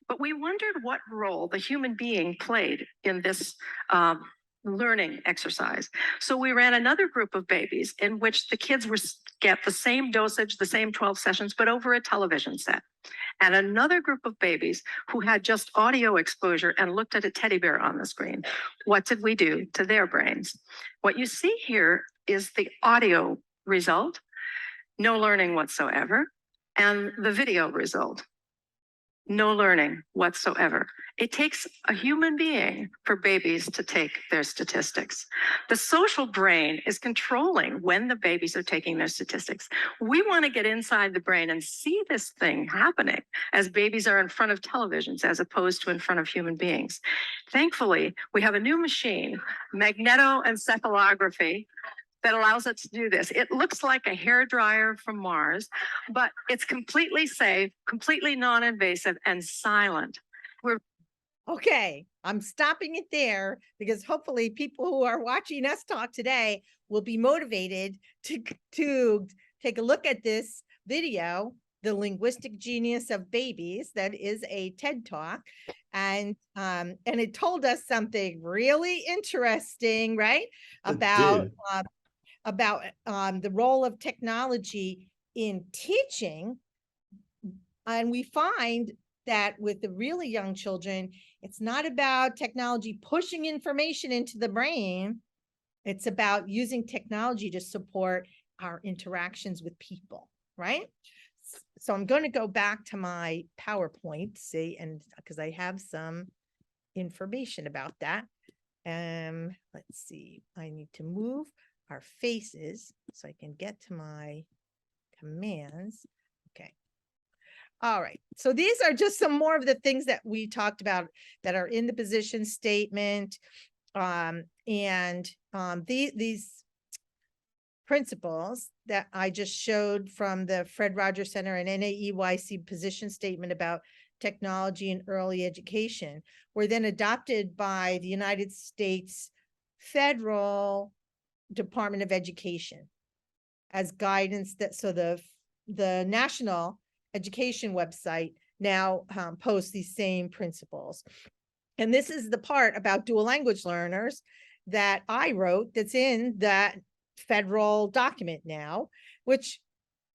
But we wondered what role the human being played in this learning exercise. So we ran another group of babies in which the kids were get the same dosage, the same 12 sessions, but over a television set. And another group of babies who had just audio exposure and looked at a teddy bear on the screen. What did we do to their brains? What you see here is the audio result, no learning whatsoever, and the video result. No learning whatsoever. It takes a human being for babies to take their statistics. The social brain is controlling when the babies are taking their statistics. We want to get inside the brain and see this thing happening as babies are in front of televisions as opposed to in front of human beings. Thankfully, we have a new machine, magnetoencephalography, that allows us to do this. It looks like a hairdryer from Mars, but it's completely safe, completely non-invasive, and silent. Okay, I'm stopping it there because hopefully people who are watching us talk today will be motivated to take a look at this video, The Linguistic Genius of Babies. That is a TED Talk. And it told us something really interesting, right? About the role of technology in teaching. And we find that with the really young children, it's not about technology pushing information into the brain. It's about using technology to support our interactions with people, right? So I'm going to go back to my PowerPoint, see, and because I have some information about that. Let's see, I need to move our faces so I can get to my commands. Okay. All right. So these are just some more of the things that we talked about that are in the position statement. These principles that I just showed from the Fred Rogers Center and NAEYC position statement about technology and early education were then adopted by the United States Federal Department of Education as guidance. That so the National Education website now posts these same principles. And this is the part about dual language learners that I wrote that's in that federal document now, which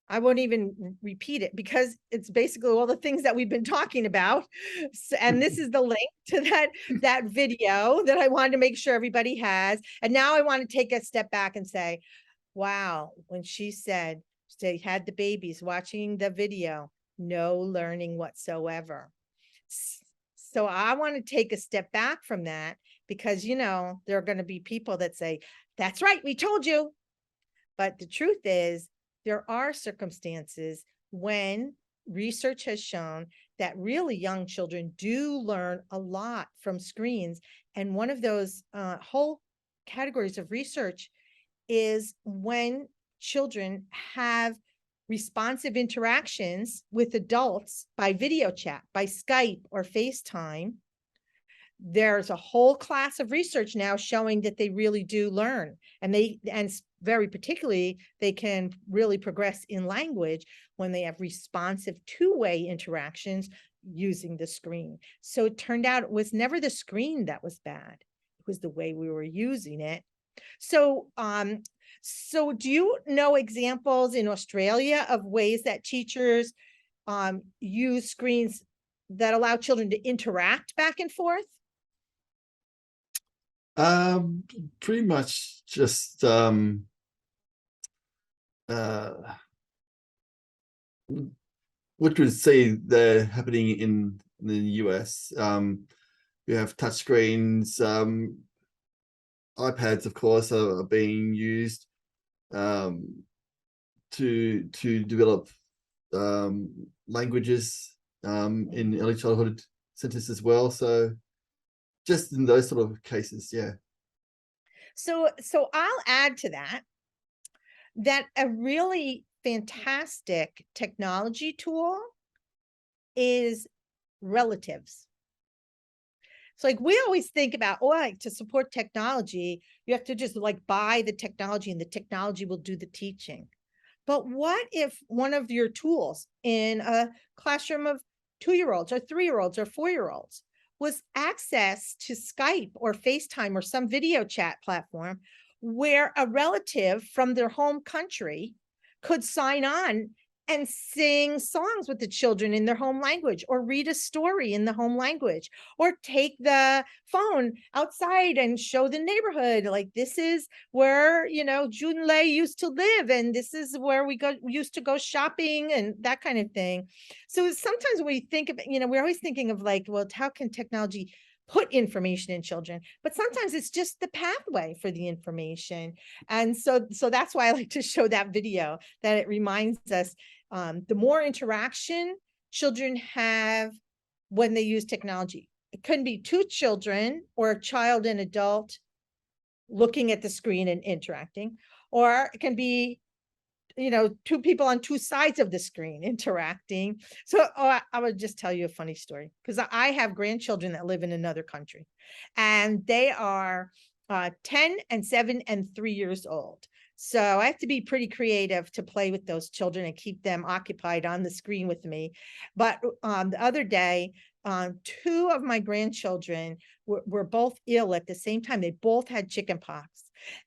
I won't even repeat it because it's basically all the things that we've been talking about. And this is the link to that video that I wanted to make sure everybody has. And now I want to take a step back and say, wow, when she said they had the babies watching the video, no learning whatsoever. So I want to take a step back from that because, you know, there are going to be people that say, that's right, we told you. But the truth is, there are circumstances when research has shown that really young children do learn a lot from screens. And one of those whole categories of research is when children have responsive interactions with adults by video chat, by Skype or FaceTime. There's a whole class of research now showing that they really do learn, and very particularly, they can really progress in language when they have responsive two-way interactions using the screen. So it turned out it was never the screen that was bad. It was the way we were using it. So, so do you know examples in Australia of ways that teachers use screens that allow children to interact back and forth? Pretty much just what would say they're happening in the US. We have touchscreens, iPads, of course, are being used to develop languages in early childhood centers as well. So just in those sort of cases, yeah. So I'll add to that a really fantastic technology tool is relatives. So like we always think about, oh, like to support technology, you have to just like buy the technology and the technology will do the teaching. But what if one of your tools in a classroom of 2-year-olds or 3-year-olds or 4-year-olds was access to Skype or FaceTime or some video chat platform where a relative from their home country could sign on and sing songs with the children in their home language, or read a story in the home language, or take the phone outside and show the neighborhood, like this is where, you know, Junlei used to live, and this is where we used to go shopping, and that kind of thing. So sometimes we think of, you know, we're always thinking of like, well, how can technology put information in children? But sometimes it's just the pathway for the information. And so that's why I like to show that video, that it reminds us the more interaction children have when they use technology. It couldn't be 2 children or a child and adult looking at the screen and interacting, or it can be, you know, 2 people on 2 sides of the screen interacting. So I would just tell you a funny story, because I have grandchildren that live in another country, and they are 10 and 7 and 3 years old. So I have to be pretty creative to play with those children and keep them occupied on the screen with me. But the other day, 2 of my grandchildren were both ill at the same time. They both had chickenpox.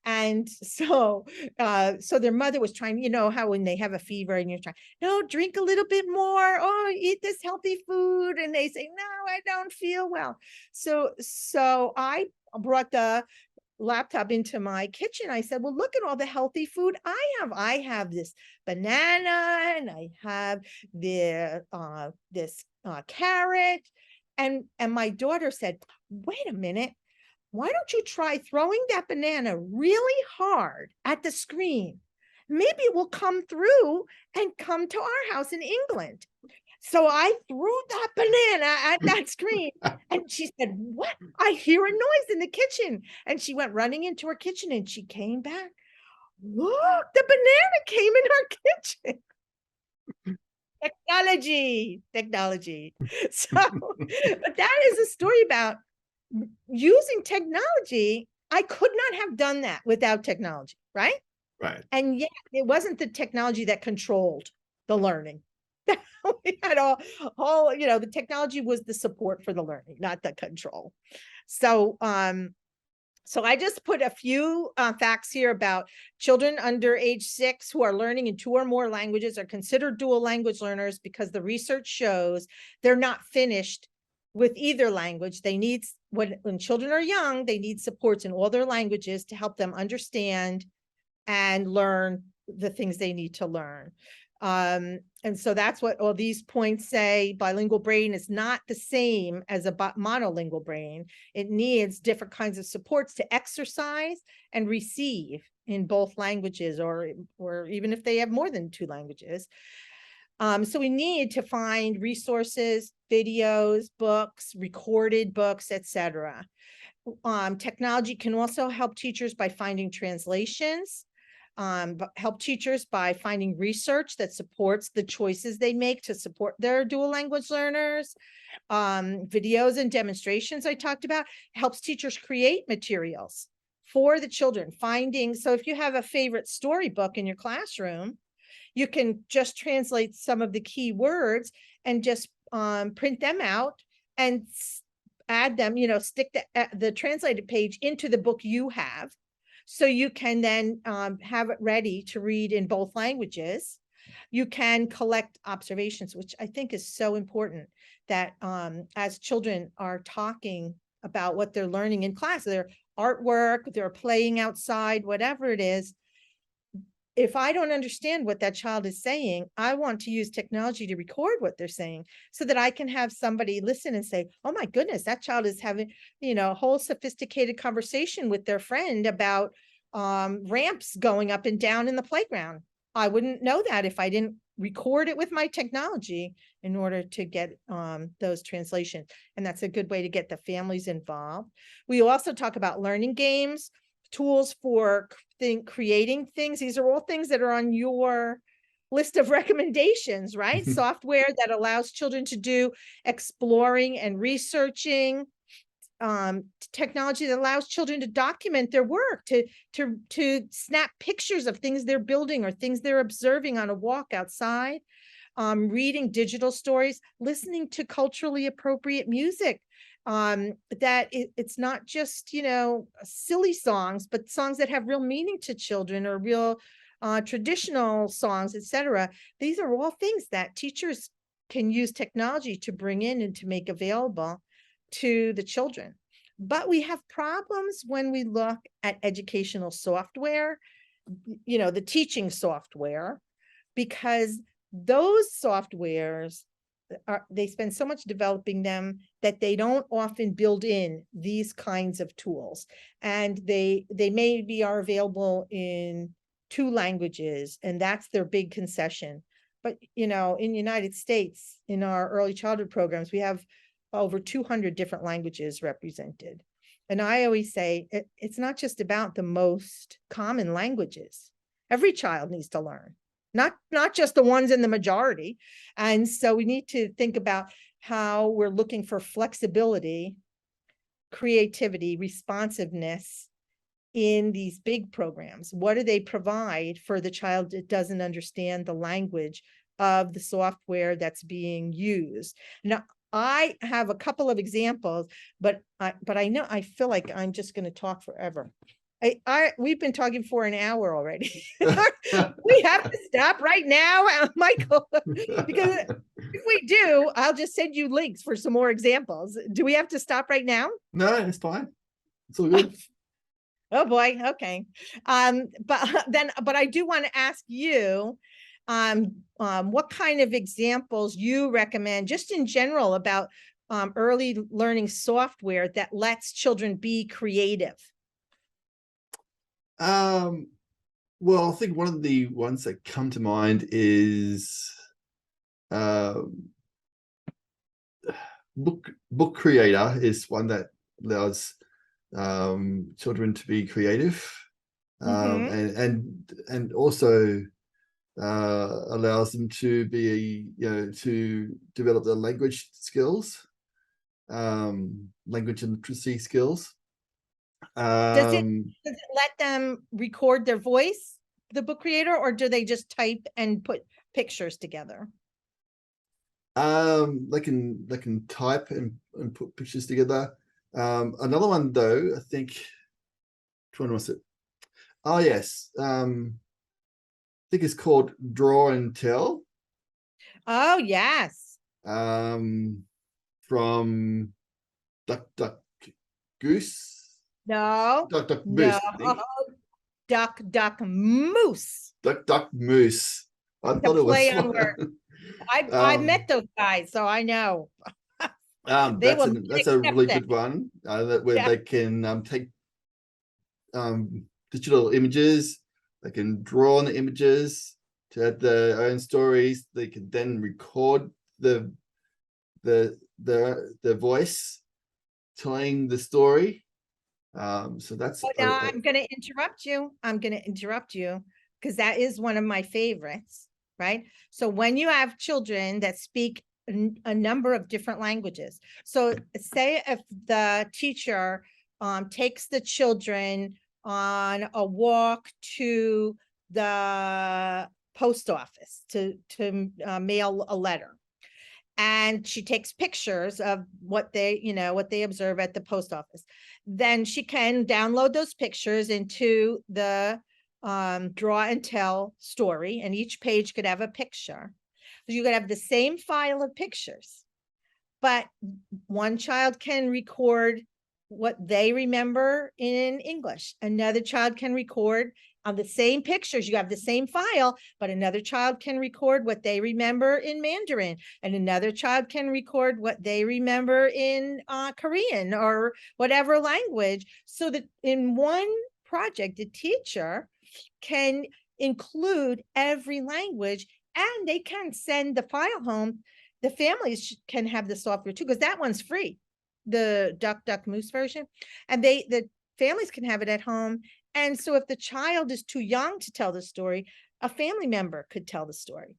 And so their mother was trying, you know, how when they have a fever and you're trying, no, drink a little bit more. Oh, eat this healthy food. And they say, no, I don't feel well. So I brought the laptop into my kitchen. I said, well, look at all the healthy food I have. I have this banana, and I have the this carrot. And my daughter said, wait a minute, why don't you try throwing that banana really hard at the screen? Maybe it will come through and come to our house in England. So I threw that banana at that screen, and she said, what? I hear a noise in the kitchen. And she went running into her kitchen, and she came back. Look, the banana came in our kitchen. Technology. So, but that is a story about using technology. I could not have done that without technology, right? Right. And yet it wasn't the technology that controlled the learning. We had all, you know, the technology was the support for the learning, not the control. So, so I just put a few facts here about children under age 6 who are learning in 2 or more languages are considered dual language learners, because the research shows they're not finished with either language. They need, when children are young, they need supports in all their languages to help them understand and learn the things they need to learn. And so that's what all these points say. Bilingual brain is not the same as a monolingual brain. It needs different kinds of supports to exercise and receive in both languages, or even if they have more than 2 languages. So we need to find resources, videos, books, recorded books, etc. Technology can also help teachers by finding translations, help teachers by finding research that supports the choices they make to support their dual language learners. Videos and demonstrations I talked about helps teachers create materials for the children. So if you have a favorite storybook in your classroom, you can just translate some of the key words and just print them out and add them, stick the translated page into the book you have. So you can then have it ready to read in both languages. You can collect observations, which I think is so important, that as children are talking about what they're learning in class, their artwork, they're playing outside, whatever it is, if I don't understand what that child is saying, I want to use technology to record what they're saying so that I can have somebody listen and say, oh my goodness, that child is having, a whole sophisticated conversation with their friend about ramps going up and down in the playground. I wouldn't know that if I didn't record it with my technology in order to get those translations. And that's a good way to get the families involved. We also talk about learning games, tools for creating things. These are all things that are on your list of recommendations, right? Software that allows children to do exploring and researching, technology that allows children to document their work, to snap pictures of things they're building or things they're observing on a walk outside, reading digital stories, listening to culturally appropriate music, that it's not just, silly songs, but songs that have real meaning to children, or real traditional songs, etc. These are all things that teachers can use technology to bring in and to make available to the children. But we have problems when we look at educational software, the teaching software, because those softwares they spend so much developing them that they don't often build in these kinds of tools, and they maybe are available in 2 languages, and that's their big concession. But in the United States, in our early childhood programs, we have over 200 different languages represented, and I always say it's not just about the most common languages. Every child needs to learn, not just the ones in the majority. And so we need to think about how we're looking for flexibility, creativity, responsiveness in these big programs. What do they provide for the child that doesn't understand the language of the software that's being used? Now, I have a couple of examples, but I feel like I'm just going to talk forever. We've been talking for an hour already. We have to stop right now, Michael, because if we do, I'll just send you links for some more examples. Do we have to stop right now? No, it's fine. It's all good. Oh boy. Okay. But I do want to ask you, what kind of examples you recommend, just in general, about early learning software that lets children be creative. Well, I think one of the ones that come to mind is Book Creator is one that allows children to be creative, and also allows them to be, to develop their language skills, language and literacy skills. Does it let them record their voice, the Book Creator, or do they just type and put pictures together? They can type and put pictures together. Another one though, I think, which one was it? Oh yes, I think it's called Draw and Tell. Oh yes. From Duck Goose. No. Duck No. Duck Moose. Duck Moose. I thought it was play on word. I met those guys, so I know. That's a really good one, where they can take digital images, they can draw on the images to add their own stories. They can then record the voice telling the story. So that's Oh, now I'm going to interrupt you. I'm going to interrupt you because that is one of my favorites, right? So when you have children that speak a number of different languages, so say if the teacher takes the children on a walk to the post office to mail a letter, and she takes pictures of what they, what they observe at the post office, then she can download those pictures into the draw and tell story, and each page could have a picture. You could have the same file of pictures, but one child can record what they remember in English. Another child can record on the same pictures. You have the same file, but another child can record what they remember in Mandarin, and another child can record what they remember in Korean or whatever language, so that in one project, the teacher can include every language, and they can send the file home. The families can have the software too, because that one's free, the DuckDuckMoose version, and the families can have it at home. And so if the child is too young to tell the story, a family member could tell the story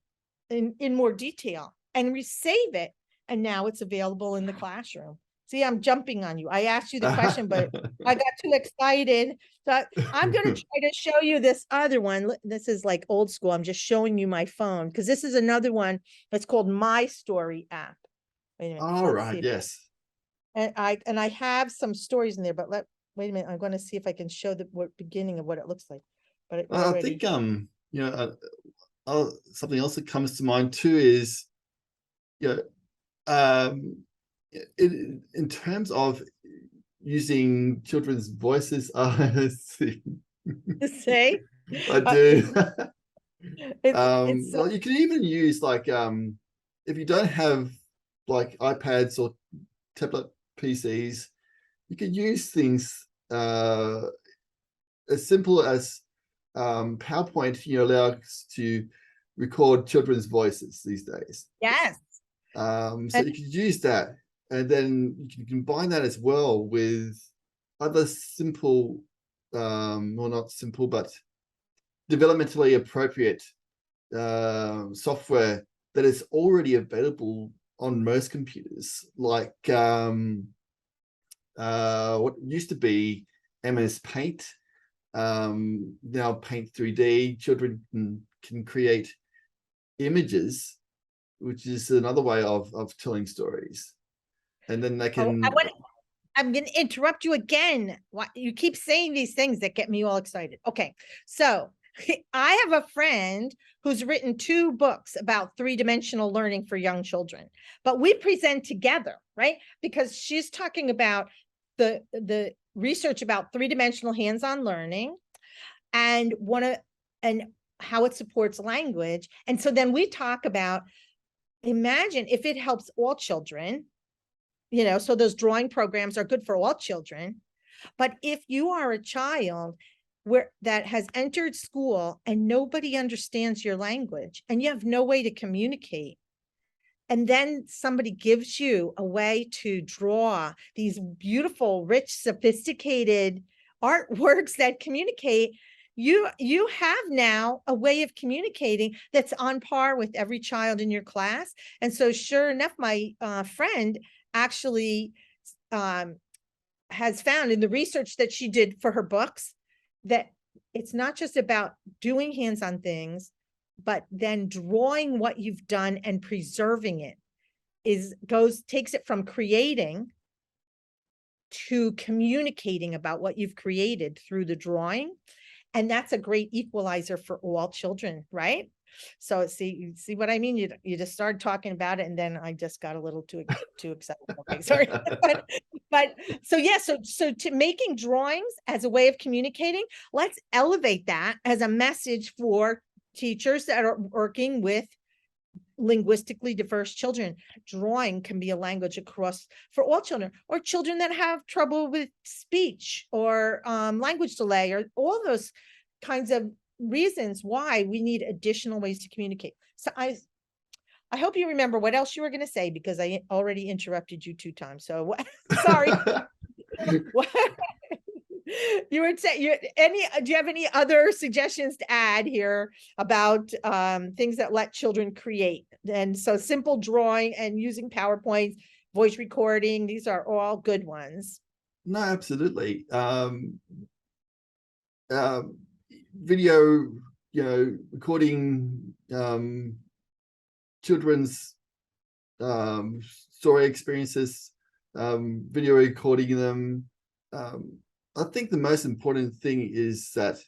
in more detail and save it. And now it's available in the classroom. See, I'm jumping on you. I asked you the question, but I got too excited. So I'm going to try to show you this other one. This is like old school. I'm just showing you my phone because this is another one that's called My Story app. Wait a minute. All right. Yes. And I have some stories in there, but wait a minute. I'm going to see if I can show the beginning of what it looks like. But I think something else that comes to mind too is, in terms of using children's voices. Say I do. it's well, you can even use like if you don't have like iPads or tablet PCs, you can use things as simple as PowerPoint. Allows to record children's voices these days. Yes. So you can use that, and then you can combine that as well with other simple, well, not simple, but developmentally appropriate software that is already available on most computers, like what used to be MS Paint, now Paint 3D. Children can create images, which is another way of telling stories. And then they can... I'm going to interrupt you again. You keep saying these things that get me all excited. Okay, so I have a friend who's written 2 books about 3-dimensional learning for young children, but we present together, right? Because she's talking about the research about 3-dimensional hands-on learning and how it supports language. And so then we talk about, imagine if it helps all children, so those drawing programs are good for all children. But if you are a child that has entered school and nobody understands your language and you have no way to communicate, and then somebody gives you a way to draw these beautiful, rich, sophisticated artworks that communicate, you have now a way of communicating that's on par with every child in your class. And so sure enough, my friend actually has found in the research that she did for her books that it's not just about doing hands-on things, but then drawing what you've done and preserving it takes it from creating to communicating about what you've created through the drawing. And that's a great equalizer for all children, right? So you see what I mean? You just started talking about it, and then I just got a little too excited. Okay, sorry. but so yeah, so to making drawings as a way of communicating, let's elevate that as a message for teachers that are working with linguistically diverse children. Drawing can be a language for all children, or children that have trouble with speech or language delay, or all those kinds of reasons why we need additional ways to communicate. So I hope you remember what else you were going to say, because I already interrupted you 2 times. So sorry. What you would say, do you have any other suggestions to add here about things that let children create? And so simple drawing and using PowerPoint, voice recording, these are all good ones. No, absolutely. Video, recording children's story experiences, video recording them. I think the most important thing is that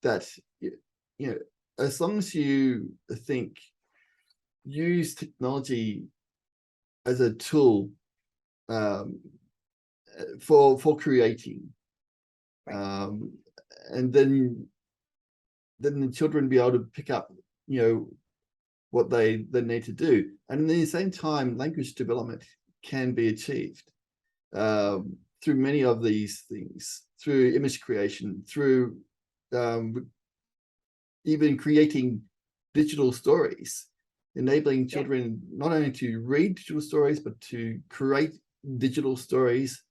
as long as you use technology as a tool for creating, and then the children be able to pick up what they need to do, and at the same time language development can be achieved through many of these things, through image creation, through even creating digital stories, enabling children not only to read digital stories, but to create digital stories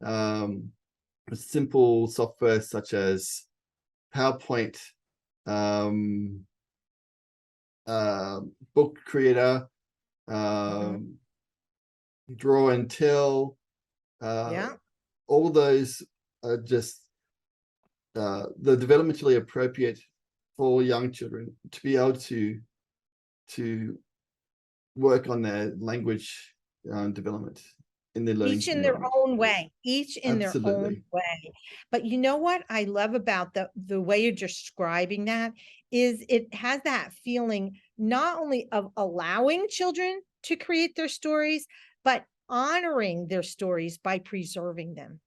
with simple software such as PowerPoint, book creator, draw and tell. All those are just the developmentally appropriate for young children to be able to work on their language development in their learning. Each in their own way, each in their own Absolutely. way. But you know what I love about the way you're describing that is it has that feeling not only of allowing children to create their stories, but honoring their stories by preserving them,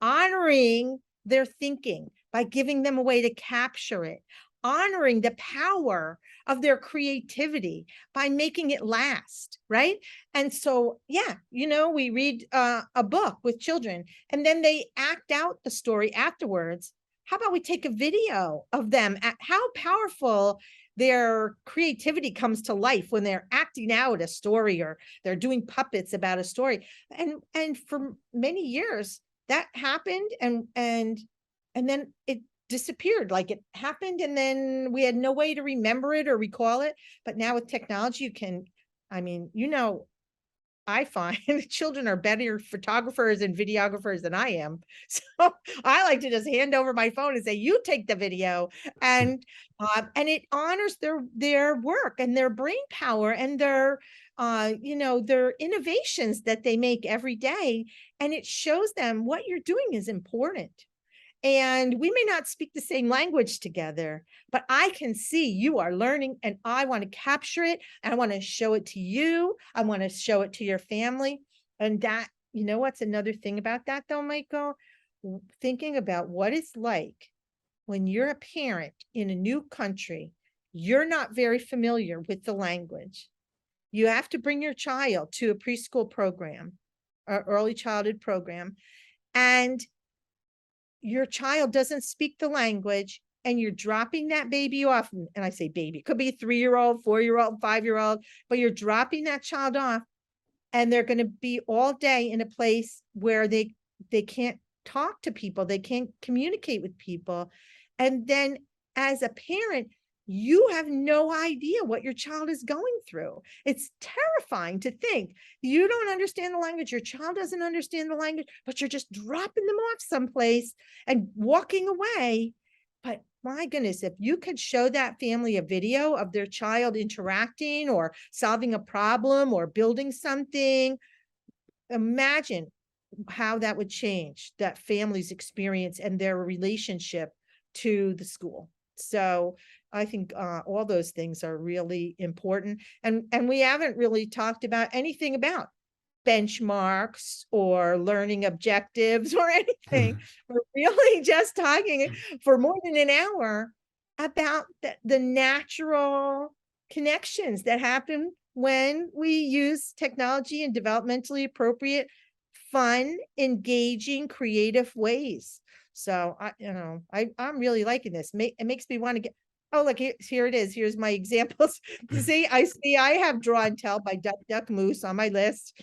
honoring their thinking by giving them a way to capture it, honoring the power of their creativity by making it last, right? And so, we read a book with children and then they act out the story afterwards. How about we take a video of them, how powerful their creativity comes to life when they're acting out a story or they're doing puppets about a story. And for many years that happened and then it disappeared, like it happened and then we had no way to remember it or recall it. But now with technology, you can, I find children are better photographers and videographers than I am. So I like to just hand over my phone and say, you take the video, and it honors their work and their brain power and their innovations that they make every day. And it shows them what you're doing is important. And we may not speak the same language together, but I can see you are learning and I want to capture it. And I want to show it to you. I want to show it to your family. And that, what's another thing about that though, Michael? Thinking about what it's like when you're a parent in a new country, you're not very familiar with the language. You have to bring your child to a preschool program or early childhood program, and your child doesn't speak the language and you're dropping that baby off. And I say baby, it could be a 3-year-old, 4-year-old, 5-year-old, but you're dropping that child off and they're going to be all day in a place where they can't talk to people. They can't communicate with people. And then as a parent, you have no idea what your child is going through. It's terrifying to think you don't understand the language. Your child doesn't understand the language, but you're just dropping them off someplace and walking away. But my goodness, if you could show that family a video of their child interacting or solving a problem or building something, imagine how that would change that family's experience and their relationship to the school. So I think all those things are really important. And we haven't really talked about anything about benchmarks or learning objectives or anything. We're really just talking for more than an hour about the natural connections that happen when we use technology in developmentally appropriate fun, engaging, creative ways. So I'm really liking this. It makes me want to get, oh, look, here it is. Here's my examples. See, I have Draw and Tell by Duck Duck Moose on my list.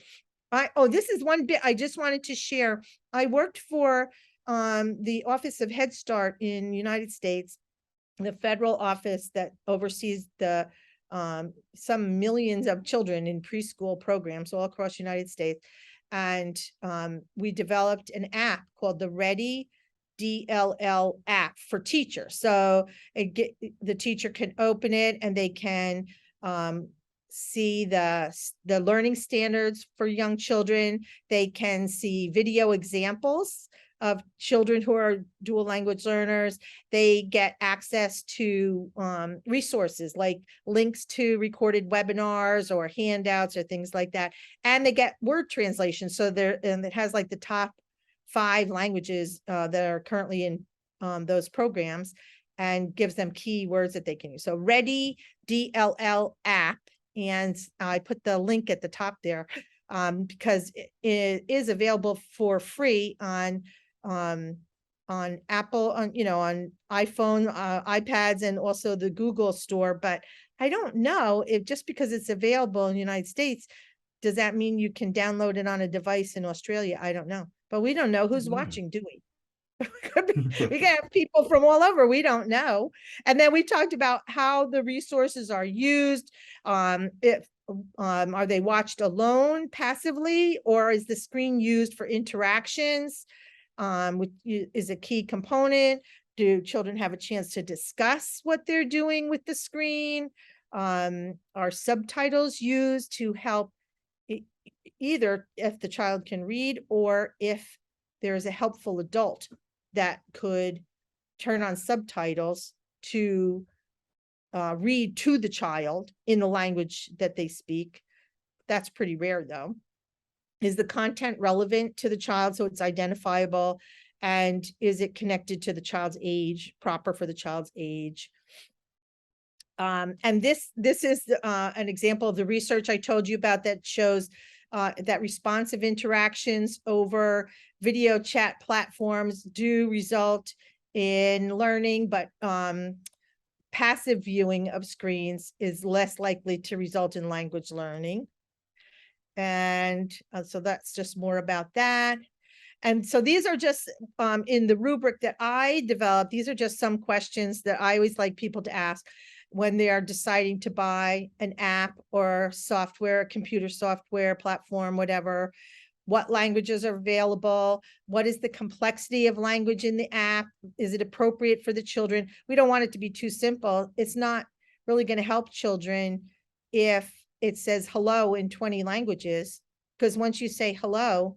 This is one bit I just wanted to share. I worked for the Office of Head Start in the United States, the federal office that oversees the some millions of children in preschool programs all across the United States. And we developed an app called the Ready DLL app for teachers. So the teacher can open it and they can see the learning standards for young children. They can see video examples of children who are dual language learners. They get access to resources like links to recorded webinars or handouts or things like that. And they get word translation. So and it has like the top 5 languages that are currently in those programs and gives them key words that they can use. So Ready DLL app. And I put the link at the top there because it is available for free on Apple, on iPhone, iPads, and also the Google store. But I don't know if just because it's available in the United States, does that mean you can download it on a device in Australia? I don't know, but we don't know who's watching, do we? We can have people from all over. We don't know. And then we talked about how the resources are used. Are they watched alone passively, or is the screen used for interactions? Which is a key component. Do children have a chance to discuss what they're doing with the screen? Are subtitles used to help either if the child can read or if there is a helpful adult that could turn on subtitles to read to the child in the language that they speak? That's pretty rare though. Is the content relevant to the child so it's identifiable? And is it connected to the child's age, proper for the child's age? And this is an example of the research I told you about that shows that responsive interactions over video chat platforms do result in learning, but passive viewing of screens is less likely to result in language learning. And so that's just more about that. And so these are just in the rubric that I developed. These are just some questions that I always like people to ask when they are deciding to buy an app or software, computer software platform, whatever. What languages are available? What is the complexity of language in the app? Is it appropriate for the children? We don't want it to be too simple. It's not really going to help children if it says hello in 20 languages, because once you say hello,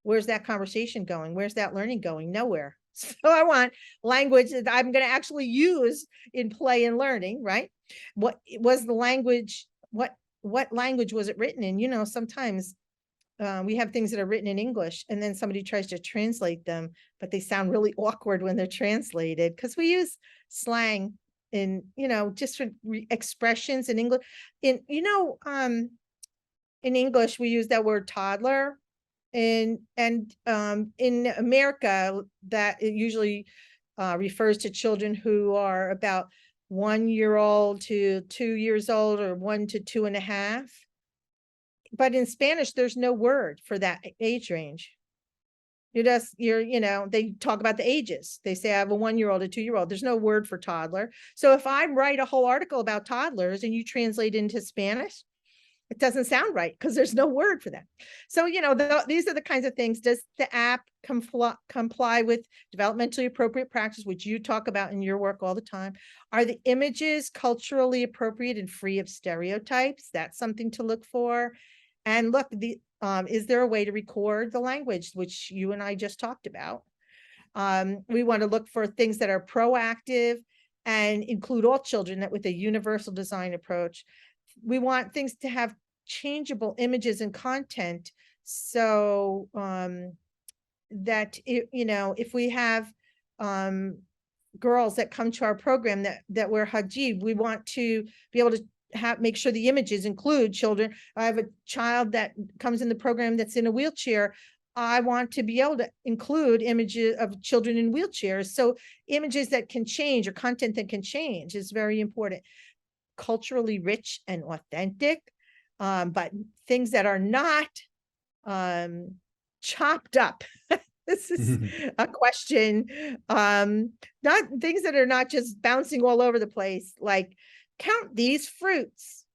where's that conversation going? Where's that learning going? Nowhere. So I want language that I'm going to actually use in play and learning, right? What was the language? What language was it written in? Sometimes we have things that are written in English and then somebody tries to translate them, but they sound really awkward when they're translated because we use slang in, just expressions in English. In English, we use that word toddler. And in America, that it usually refers to children who are about 1 year old to 2 years old or 1 to 2.5. But in Spanish, there's no word for that age range. They talk about the ages. They say I have a 1 year old, a 2 year old. There's no word for toddler. So if I write a whole article about toddlers and you translate into Spanish, it doesn't sound right because there's no word for that. So, these are the kinds of things. Does the app comply with developmentally appropriate practice, which you talk about in your work all the time? Are the images culturally appropriate and free of stereotypes? That's something to look for. And look, is there a way to record the language, which you and I just talked about? We want to look for things that are proactive and include all children with a universal design approach. We want things to have changeable images and content so that if we have girls that come to our program that wear hijab, we want to be able to make sure the images include children. I have a child that comes in the program that's in a wheelchair. I want to be able to include images of children in wheelchairs. So images that can change or content that can change is very important. Culturally rich and authentic, but things that are not chopped up. This is a question. Not things that are not just bouncing all over the place, like count these fruits,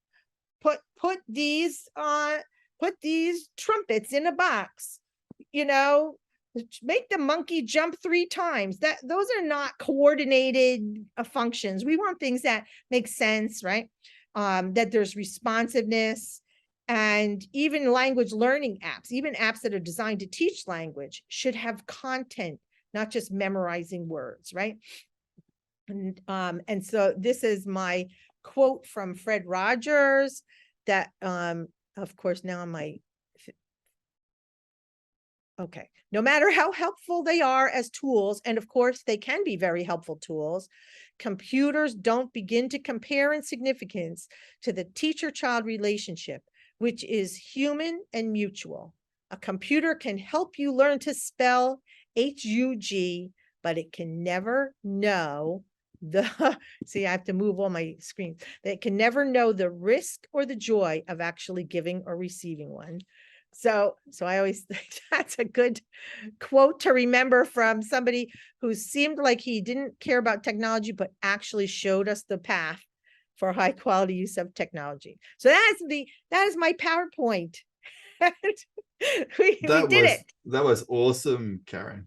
put these trumpets in a box, make the monkey jump 3 times. Those are not coordinated functions. We want things that make sense, right? That there's responsiveness. And even language learning apps, even apps that are designed to teach language, should have content, not just memorizing words, right? And so this is my quote from Fred Rogers that, of course, now on my, okay, no matter how helpful they are as tools, and of course they can be very helpful tools, computers don't begin to compare in significance to the teacher-child relationship, which is human and mutual. A computer can help you learn to spell HUG, but it can never know see, I have to move all my screens. It can never know the risk or the joy of actually giving or receiving one. So I always think that's a good quote to remember from somebody who seemed like he didn't care about technology, but actually showed us the path for high quality use of technology. So that is my PowerPoint. we did it. That was awesome, Karen.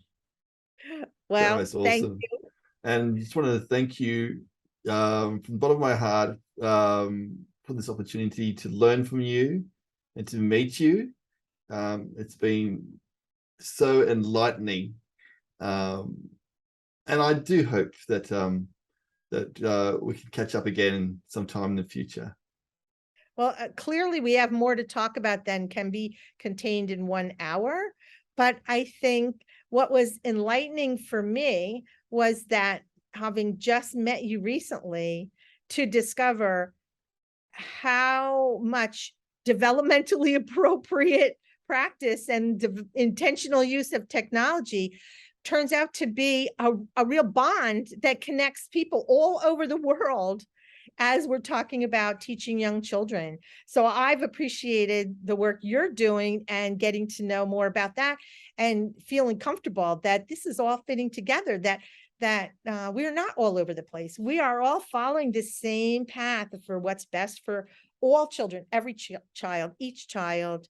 Well, that was awesome. thank you. And just wanted to thank you from the bottom of my heart for this opportunity to learn from you and to meet you. It's been so enlightening. And I do hope that we can catch up again sometime in the future. Well, clearly we have more to talk about than can be contained in 1 hour. But I think what was enlightening for me was that, having just met you recently, to discover how much developmentally appropriate practice and intentional use of technology turns out to be a real bond that connects people all over the world as we're talking about teaching young children. So I've appreciated the work you're doing and getting to know more about that, and feeling comfortable that this is all fitting together, that we're not all over the place. We are all following the same path for what's best for all children, every child, each child.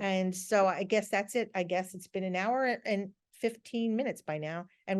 And so I guess that's it. I guess it's been 1 hour and 15 minutes by now. And